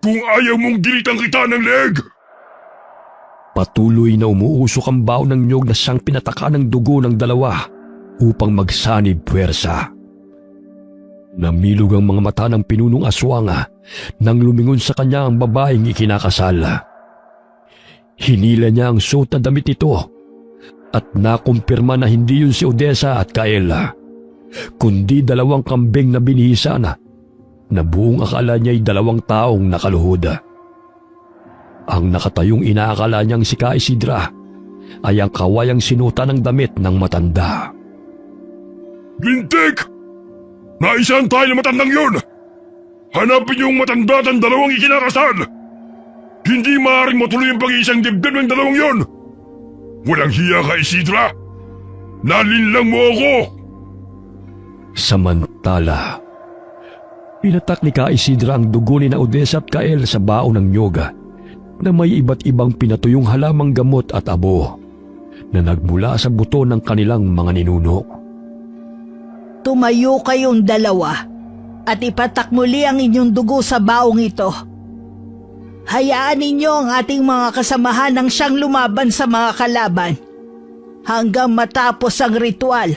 kung ayaw mong gilitan kita ng leeg! Patuloy na umuusok ang bao ng nyog na siyang pinataka ng dugo ng 2 upang magsanib puwersa. Namilog ang mga mata ng pinunong aswang nang lumingon sa kanya ang babaeng ikinakasal. Hinila niya ang suot na damit nito at nakumpirma na hindi yun si Odessa at Kaela, kundi 2 kambing na binihisa na buong akala niya'y 2 taong nakaluhod. Ang nakatayong inaakala niyang si Ka Isidra ay ang kawayang sinuta ng damit ng matanda. Lintik! Naisahan tayo na matandang yun! Hanapin niyo ang matanda at ang 2 ikinakasal! Hindi maaaring matuloy ang pag-iisang dibdib ng 2 yun! Walang hiya ka, Isidra! Nalinlang mo ako! Samantala, pinatak ni Ka Isidra ang dugo ni na Odessa at Kael sa bao ng nyoga na may iba't ibang pinatuyong halamang gamot at abo na nagmula sa buto ng kanilang mga ninuno. Tumayo kayong 2 at ipatak muli ang inyong dugo sa baong ito. Hayaan ninyo ang ating mga kasamahan ng siyang lumaban sa mga kalaban hanggang matapos ang ritual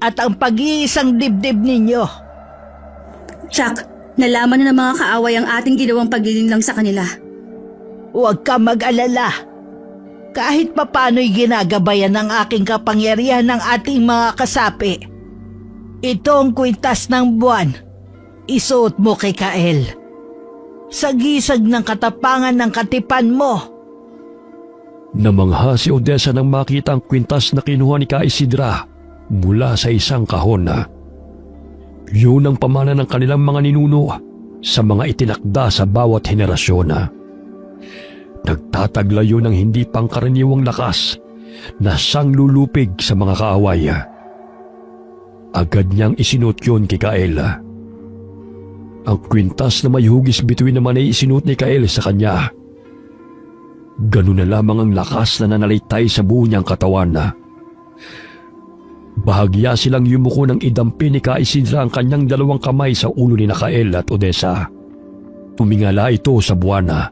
at ang pag-iisang dibdib ninyo. Chuck, nalaman na ng mga kaaway ang ating ginawang paglinlang sa kanila. Huwag ka mag-alala. Kahit papano'y ginagabayan ng aking kapangyarihan ng ating mga kasapi. Ito ang kwintas ng buwan Isuot mo kay Kael. Sa gisag ng katapangan ng katipan mo. Namangha si Odessa nang makita ang kwintas na kinuha ni Ka Isidra mula sa isang kahon. Yun ang pamana ng kanilang mga ninuno sa mga itinakda sa bawat henerasyon. Nagtataglayo ng hindi pangkaraniwang lakas na sanglulupig sa mga kaaway. Agad niyang isinuot yun kay Kael. Ang kwintas na may hugis bituin naman ay isinuot ni Kael sa kanya. Ganun na lamang ang lakas na nanalitay sa buo niyang katawan. Bahagya silang yumuko ng idampi ni Ka Isidra ang kanyang dalawang kamay sa ulo ni Kael at Odessa. Tumingala ito sa buwana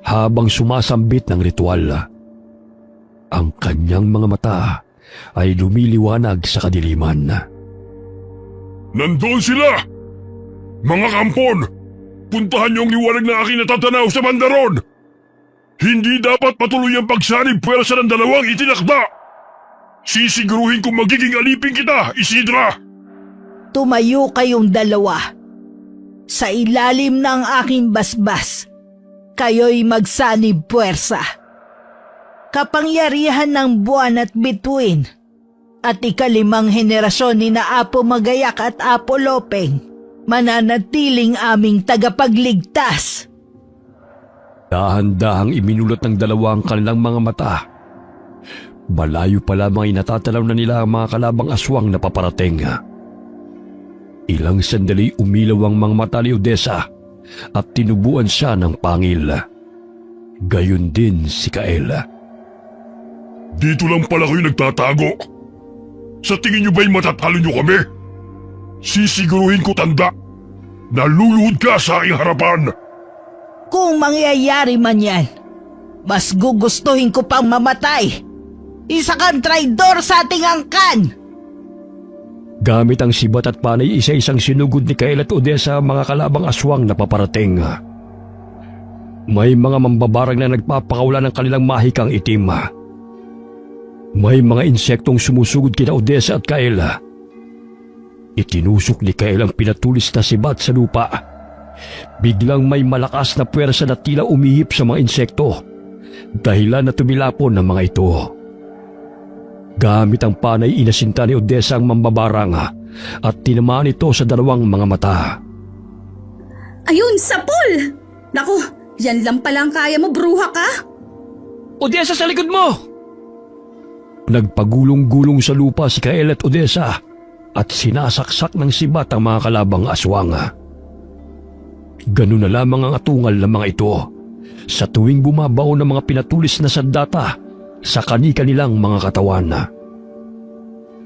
habang sumasambit ng ritual. Ang kanyang mga mata ay lumiliwanag sa kadiliman. Nandoon sila! Mga kampon! Puntahan niyo ang liwanag na aking natatanaw sa bandaron! Hindi dapat patuloy ang pagsanib puwersa ng dalawang itinakda! Sisiguruhin kong magiging alipin kita, Isidra! Tumayo kayong dalawa. Sa ilalim ng aking basbas, kayo'y magsanib puwersa. Kapangyarihan ng buwan at bituin at ikalimang henerasyon ni na Apo Magayak at Apo Lopeng mananatiling aming tagapagligtas. Dahan-dahang iminulot ng dalawa ang kanilang mga mata. Malayo pa lamang ay natatalaw na nila ang mga kalabang aswang na paparating. Ilang sandali umilaw ang mga mata ni Odessa at tinubuan siya ng pangil. Gayon din si Kael. Dito lang pala kayo nagtatago. Sa tingin niyo ba'y matatalo niyo kami? Sisiguruhin ko tanda na luluhod ka sa aking harapan. Kung mangyayari man yan, mas gugustuhin ko pang mamatay. Isa kang traidor sa ating angkan! Gamit ang sibat at panay, isa-isang sinugod ni Kael at Odessa ang mga kalabang aswang na paparating. May mga mambabarang na nagpapakawala ng kanilang mahikang itim. May mga insektong sumusugod kina Odessa at Kael. Itinusok ni Kael ang pinatulis na sibat sa lupa. Biglang may malakas na puwersa na tila umihip sa mga insekto, dahilan na tumilapon ng mga ito. Gamit ang panay, inasinta ni Odessa ang mambabarang at tinamaan ito sa dalawang mga mata. Ayun, sapol! Naku, yan lang pala ang kaya mo, bruha ka! Odessa, sa likod mo! Nagpagulong-gulong sa lupa si Kael at Odessa at sinasaksak ng sibat ang mga kalabang aswang. Ganun na lamang ang atungal ng mga ito sa tuwing bumabaon ng mga pinatulis na sandata sa kani-kanilang mga katawan.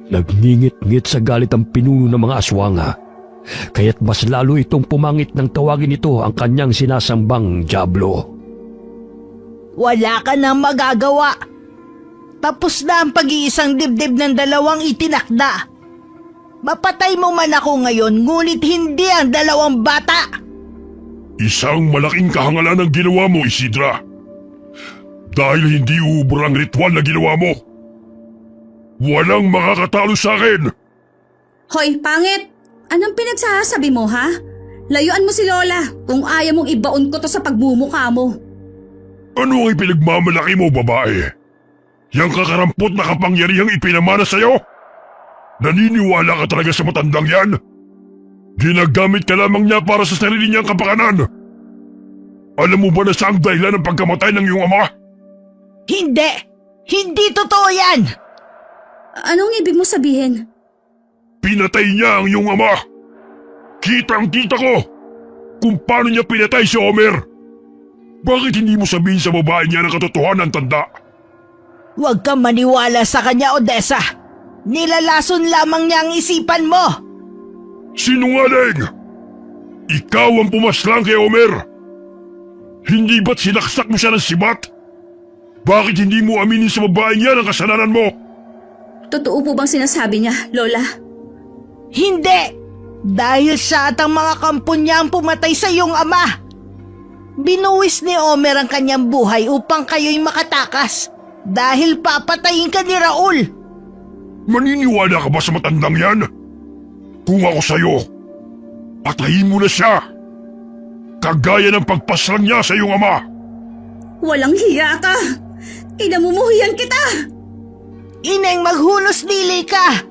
Nagngingit-ngit sa galit ang pinuno ng mga aswang, kaya't mas lalo itong pumangit nang tawagin ito ang kanyang sinasambang Diablo. Wala ka nang magagawa. Tapos na ang pag-iisang dibdib ng dalawang itinakda. Mapatay mo man ako ngayon, ngunit hindi ang dalawang bata. Isang malaking kahangalan ang ginawa mo, Isidra. Dahil hindi uubra ang ritual na ginawa mo. Walang makakatalo sa akin. Hoy, pangit! Anong pinagsasabi mo, ha? Layuan mo si Lola kung ayaw mong ibaon ko to sa pagmumukha mo. Ano ang ipinagmamalaki mo, babae? Yang kakarampot na kapangyarihang ipinamana sa'yo? Naniniwala ka talaga sa matandang yan? Ginagamit ka lamang niya para sa sarili niyang kapakanan. Alam mo ba na siya ang dahilan ng pagkamatay ng iyong ama? Hindi! Hindi totoo yan! Anong ibig mo sabihin? Pinatay niya ang iyong ama. Kitang-kita ko kung paano niya pinatay si Homer. Bakit hindi mo sabihin sa babae niya ng katotohanan, tanda? Huwag kang maniwala sa kanya, Odessa. Nilalason lamang niya ang isipan mo. Sinungaling! Ikaw ang pumaslang kay Homer. Hindi ba't sinaksak mo siya ng sibat? Bakit hindi mo aminin sa babae niya ang kasalanan mo? Totoo po bang sinasabi niya, Lola? Hindi! Dahil siya at ang mga kampon niya ang pumatay sa iyong ama. Binuwis ni Homer ang kanyang buhay upang kayo'y makatakas. Dahil papatayin ka ni Raul. Maniniwala ka ba sa matandang yan? Kung ako sa'yo, Patayin mo na siya! Kagaya ng pagpaslang niya sa iyong ama! Walang hiya ka! Kinamumuhian kita! Ineng, maghunos dili ka!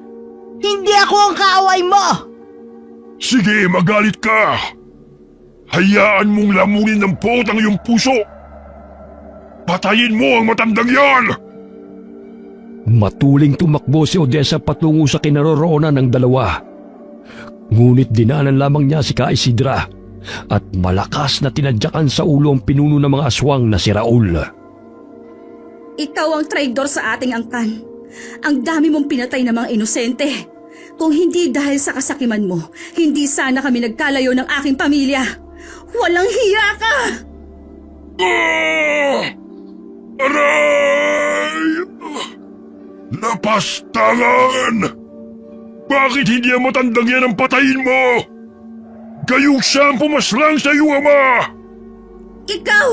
Hindi ako ang kaaway mo! Sige, magalit ka! Hayaan mong lamunin ng pot ang iyong puso! Patayin mo ang matandang yan! Matuling tumakbo si Odessa patungo sa kinaroroonan ng dalawa. Ngunit dinaanan lamang niya si Ka Isidra at malakas na tinadyakan sa ulo ang pinuno ng mga aswang na si Raul. Ikaw ang traidor sa ating angkan. Ang dami mong pinatay ng mga inosente. Kung hindi dahil sa kasakiman mo, hindi sana kami nagkalayo ng aking pamilya. Walang hiya ka! Aray! Lapastangan! Bakit hindi ang matandang yan ang patayin mo? Gayong siya ang pumaslang sa iyong ama! Ikaw!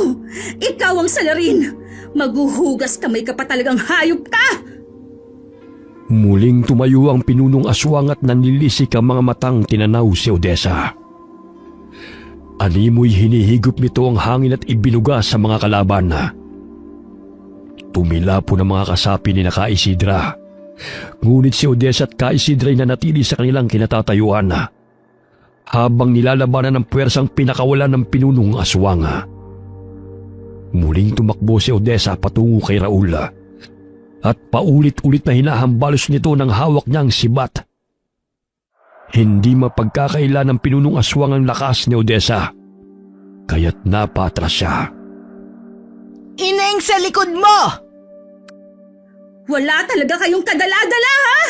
Ikaw ang salarin! Maghuhugas kamay ka pa talagang hayop ka! Muling tumayo ang pinunong aswang at nanlilisik ang mga matang tinanaw si Odessa. Animoy hinihigop nito ang hangin at ibinuga sa mga kalaban. Tumila po ng mga kasapi ni Ka Isidra. Ngunit si Odessa at Ka Isidra ay nanatili sa kanilang kinatatayuan habang nilalabanan ng puwersang pinakawalan ng pinunong aswang. Muling tumakbo si Odessa patungo kay Raul at paulit-ulit na hinahambalos nito ng hawak niyang sibat. Hindi mapagkakaila ng pinunong aswang ang lakas ni Odessa, kaya't napatras siya. Ineng, sa likod mo! Wala talaga kayong kadala-dala, ha?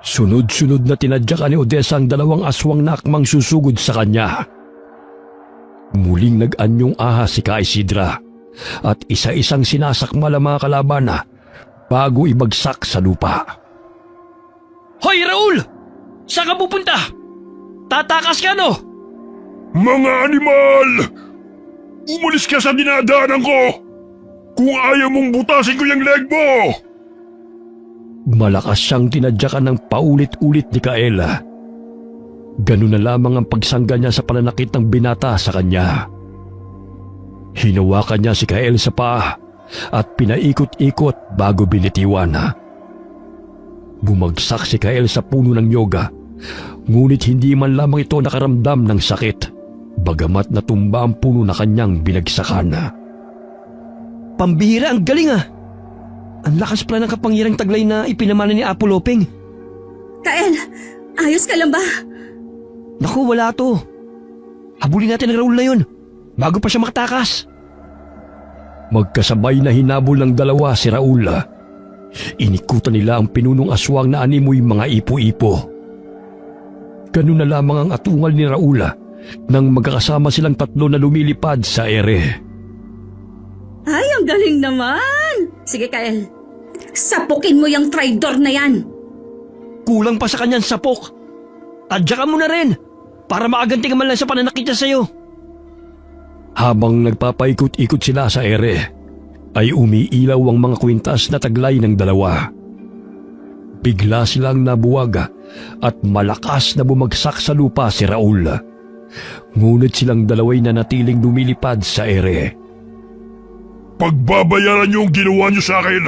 Sunod-sunod na tinadyakan ni Odessa ang dalawang aswang na akmang susugod sa kanya. Muling nag-anyong ahas si Ka Isidra at isa-isang sinasakmal ang mga kalaban bago ibagsak sa lupa. Hoy, Raul! Saan ka pupunta? Tatakas ka, no? Mga animal! Umalis ka sa dinadaanan ko! Kung ayaw mong butasin ko yung leg mo! Malakas siyang tinadyakan ng paulit-ulit ni Kaela. Ganun na lamang ang pagsangga niya sa pananakit ng binata sa kanya. Hinawakan niya si Kael sa paa at pinaikot-ikot bago binitiwan. Bumagsak si Kael sa puno ng nyoga, ngunit hindi man lamang ito nakaramdam ng sakit, bagamat natumba ang puno na kanyang binagsakan. Pambihira, ang galing ah! Ang lakas pala ng kapangyarang taglay na ipinamana ni Apo Lopeng. Kael, ayos ka lang ba? Naku, wala to. Habulin natin ang Raul na yun, bago pa siya makatakas. Magkasabay na hinabol ng dalawa si Raul. Inikutan nila ang pinunong aswang na animoy mga ipo-ipo. Ganun na lamang ang atungal ni Raul nang magkakasama silang tatlo na lumilipad sa ere. Ay, ang galing naman! Sige, Kael. Sapukin mo yung traidor na yan! Kulang pa sa kanyang sapok. Tadyakan mo na rin, para makaganti ka man lang sa pananakit niya sa'yo. Habang nagpapaikot-ikot sila sa ere, ay umiilaw ang mga kwintas na taglay ng dalawa. Bigla silang nabuwag at malakas na bumagsak sa lupa si Raul. Ngunit silang dalaway na natiling lumilipad sa ere. Pagbabayaran niyo ang ginawa niyo sa akin!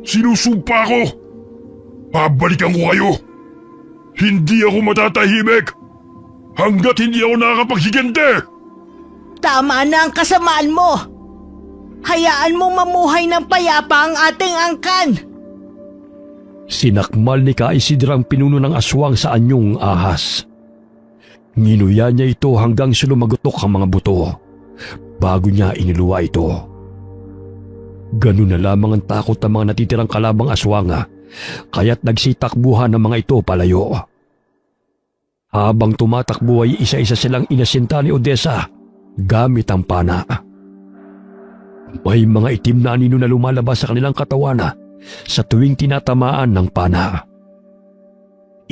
Sinusumpa ko! Babalikan ko kayo! Hindi ako matatahimik hanggat hindi ako nakakapagsigante! Tama na ang kasamaan mo! Hayaan mong mamuhay ng payapa ang ating angkan! Sinakmal ni Ka Isidra ang pinuno ng aswang sa anyong ahas. Nginuya niya ito hanggang sulumagotok ang mga buto, bago niya iniluwa ito. Ganun na lamang ang takot ng mga natitirang kalabang aswang, kaya't nagsitakbuhan ng mga ito palayo. Habang tumatakbo ay isa-isa silang inasinta ni Odessa gamit ang pana. May mga itim na anino na lumalabas sa kanilang katawan sa tuwing tinatamaan ng pana.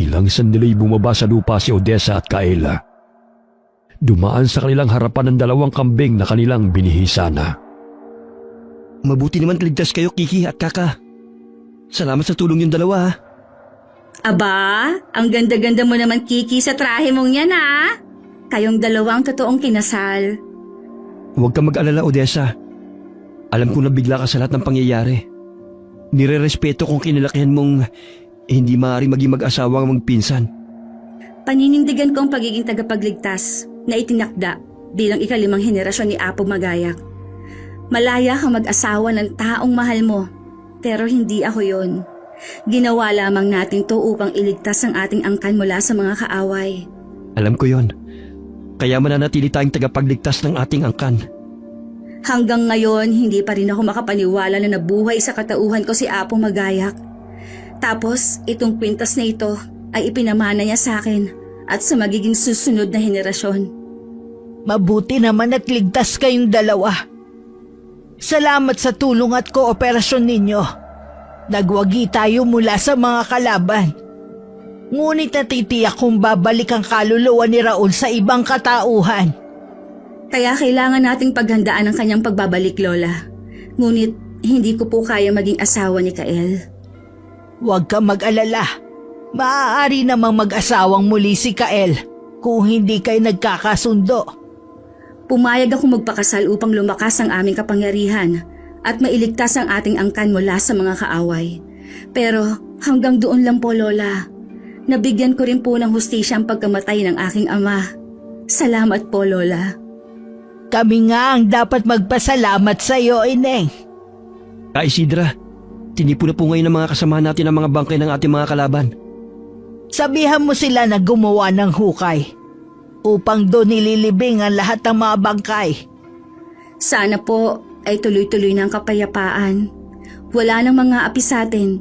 Ilang sandali bumaba sa lupa si Odessa at Kaela. Dumaan sa kanilang harapan ng dalawang kambing na kanilang binihisan. Mabuti naman ligtas kayo, Kiki at Kaka. Salamat sa tulong yung dalawa. Aba, ang ganda-ganda mo naman, Kiki, sa trahe mong yan, ha? Kayong dalawang totoong kinasal. Huwag ka mag-alala, Odessa. Alam ko na bigla ka sa lahat ng pangyayari. Nire-respeto kung kinalakihan mong hindi maaari maging mag-asawa ang magpinsan. Paninindigan ko ang pagiging tagapagligtas na itinakda bilang ikalimang henerasyon ni Apo Magayak. Malaya kang mag-asawa ng taong mahal mo, pero hindi ako yon. Ginawa lamang natin to upang iligtas ang ating angkan mula sa mga kaaway. Alam ko yon. Kaya mananatili tayong tagapagligtas ng ating angkan. Hanggang ngayon, hindi pa rin ako makapaniwala na nabuhay sa katauhan ko si Apo Magayak. Tapos, itong kwintas na ito ay ipinamana niya sa akin at sa magiging susunod na henerasyon. Mabuti naman at ligtas kayong dalawa. Salamat sa tulong at kooperasyon ninyo. Nagwagi tayo mula sa mga kalaban. Ngunit natitiyak kung babalik ang kaluluwa ni Raul sa ibang katauhan. Kaya kailangan nating paghandaan ang kanyang pagbabalik, Lola. Ngunit hindi ko po kaya maging asawa ni Kael. Huwag ka mag-alala. Maaari namang mag-asawang muli si Kael kung hindi kayo nagkakasundo. Pumayag ako magpakasal upang lumakas ang aming kapangyarihan at mailigtas ang ating angkan mula sa mga kaaway. Pero hanggang doon lang po, Lola. Nabigyan ko rin po ng hustisya ang pagkamatay ng aking ama. Salamat po, Lola. Kami nga ang dapat magpasalamat sa iyo, Ineng. Ka Isidra, tinipo na po ngayon ng mga kasama natin ang mga bangkay ng ating mga kalaban. Sabihan mo sila na gumawa ng hukay upang doon nililibing ang lahat ng mga bangkay. Sana po ay tuloy-tuloy ng kapayapaan. Wala nang mga api sa atin.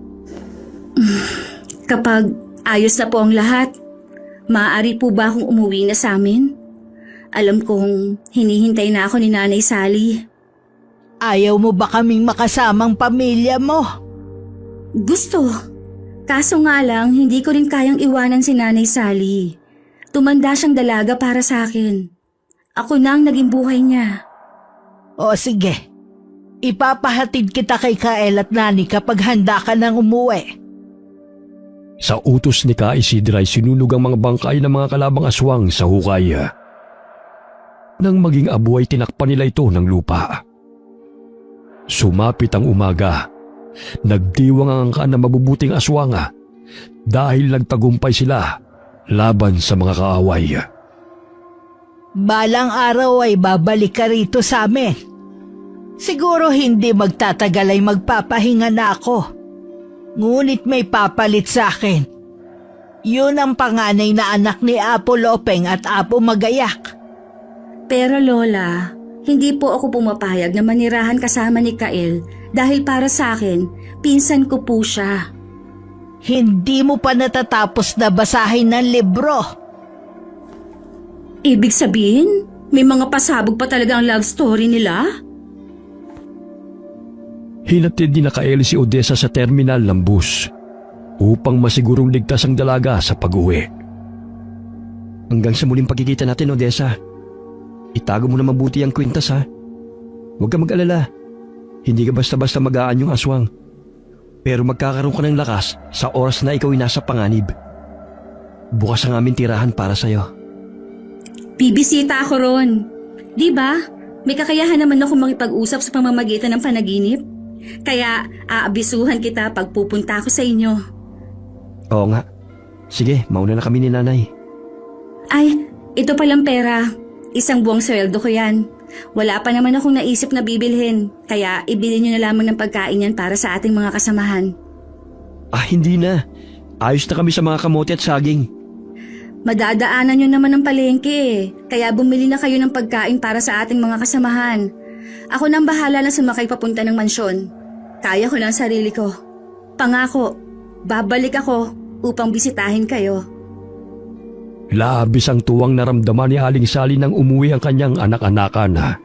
Kapag ayos na po ang lahat, maaari po ba akong umuwi na sa amin? Alam kong hinihintay na ako ni Nanay Sally. Ayaw mo ba kaming makasamang pamilya mo? Gusto. Kaso nga lang, hindi ko rin kayang iwanan si Nanay Sally. Tumanda siyang dalaga para sa akin. Ako na ang naging buhay niya. O sige, ipapahatid kita kay Kael at Nani kapag handa ka nang umuwi. Sa utos ni Ka Isidra ay sinunog ang mga bangkay ng mga kalabang aswang sa hukay. Nang maging abo ay tinakpan nila ito ng lupa. Sumapit ang umaga. Nagdiwang ang angkan na mabubuting aswang dahil nagtagumpay sila laban sa mga kaaway. Balang araw ay babalik ka rito sa amin. Siguro hindi magtatagal ay magpapahinga na ako. Ngunit may papalit sa akin. Yun ang panganay na anak ni Apo Lopeng at Apo Magayak. Pero Lola, hindi po ako pumapayag na manirahan kasama ni Kael dahil para sa akin, pinsan ko po siya. Hindi mo pa natatapos na basahin ng libro. Ibig sabihin, may mga pasabog pa talaga ang love story nila? Hinatid ni na Kael si Odessa sa terminal ng bus upang masigurong ligtas ang dalaga sa pag-uwi. Hanggang sa muling pagkikita natin, Odessa. Itago mo na mabuti ang kwintas, ha? Huwag ka mag-alala. Hindi ka basta-basta mag-aan yung aswang. Pero magkakaroon ka ng lakas sa oras na ikaw ay nasa panganib. Bukas ang aming tirahan para sa'yo. Bibisita ako ron. Di ba? May kakayahan naman ako makipag-usap sa pamamagitan ng panaginip. Kaya aabisuhan kita pag pupunta ako sa inyo. Oo nga. Sige, mauna na kami ni Nanay. Ay, ito palang pera. Isang buwang sweldo ko yan. Wala pa naman akong naisip na bibilhin. Kaya ibili nyo na lamang ng pagkain yan para sa ating mga kasamahan. Hindi na. Ayos na kami sa mga kamote at saging. Madadaanan nyo naman ng palengke. Kaya bumili na kayo ng pagkain para sa ating mga kasamahan. Ako nang bahala na sumakay papunta ng mansyon. Kaya ko lang sarili ko. Pangako, babalik ako upang bisitahin kayo. Labis ang tuwang naramdaman ni Aling Sally nang umuwi ang kanyang anak-anakan.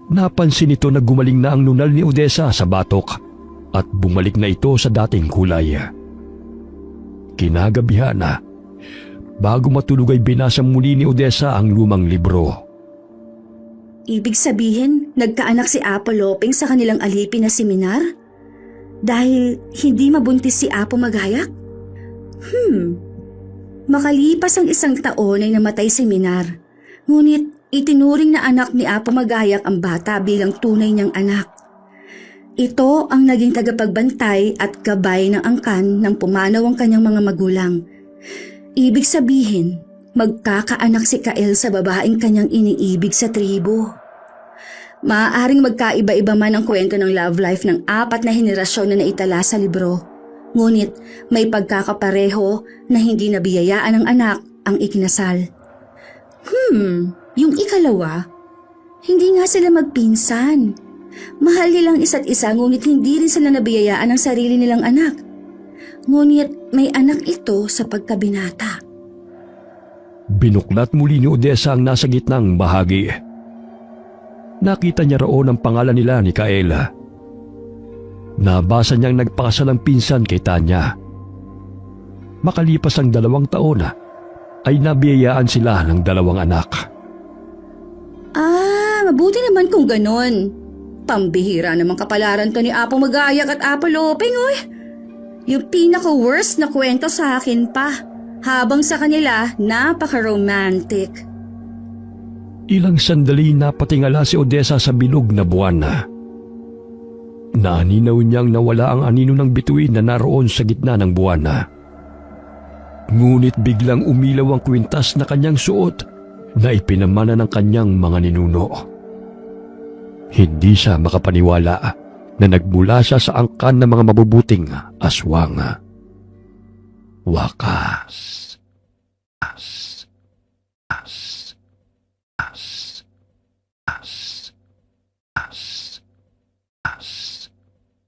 Napansin nito na gumaling na ang nunal ni Odessa sa batok at bumalik na ito sa dating kulay. Kinagabihan na, bago matulog ay binasa muli ni Odessa ang lumang libro. Ibig sabihin, nagkaanak si Apo Lopeng sa kanilang alipin na seminar? Dahil hindi mabuntis si Apo Magayak? Makalipas ang 1 taon ay namatay si Minar. Ngunit itinuring na anak ni Apo Magayak ang bata bilang tunay niyang anak. Ito ang naging tagapagbantay at gabay ng angkan nang pumanaw ang kanyang mga magulang. Ibig sabihin, magkakaanak si Kael sa babaeng kanyang iniibig sa tribo. Maaaring magkaiba-iba man ang kwento ng love life ng 4 na henerasyon na naitala sa libro. Ngunit may pagkakapareho na hindi nabiyayaan ng anak ang ikinasal. Yung ikalawa, hindi nga sila magpinsan. Mahal nilang isa't isa ngunit hindi rin sila nabiyayaan ng sarili nilang anak. Ngunit may anak ito sa pagkabinata. Binuklat muli ni Odessa ang nasa gitnang bahagi. Nakita niya roon ang pangalan nila ni Kaela. Nabasa niyang nagpakasal ang pinsan kay Tanya. Makalipas ang 2 taon, ay nabiyayaan sila ng 2 anak. Mabuti naman kung ganon. Pambihira namang kapalaran to ni Apo Magayak at Apo Lopeng, oy. Yung pinaka-worst na kwento sa akin pa. Habang sa kanila, napaka-romantic. Ilang sandali napatingala si Odessa sa bilog na buwan. Naaninaw niyang nawala ang anino ng bituin na naroon sa gitna ng buwan. Ngunit biglang umilaw ang kwintas na kanyang suot na ipinamana ng kanyang mga ninuno. Hindi siya makapaniwala na nagmula siya sa angkan ng mga mabubuting aswang. Wakas.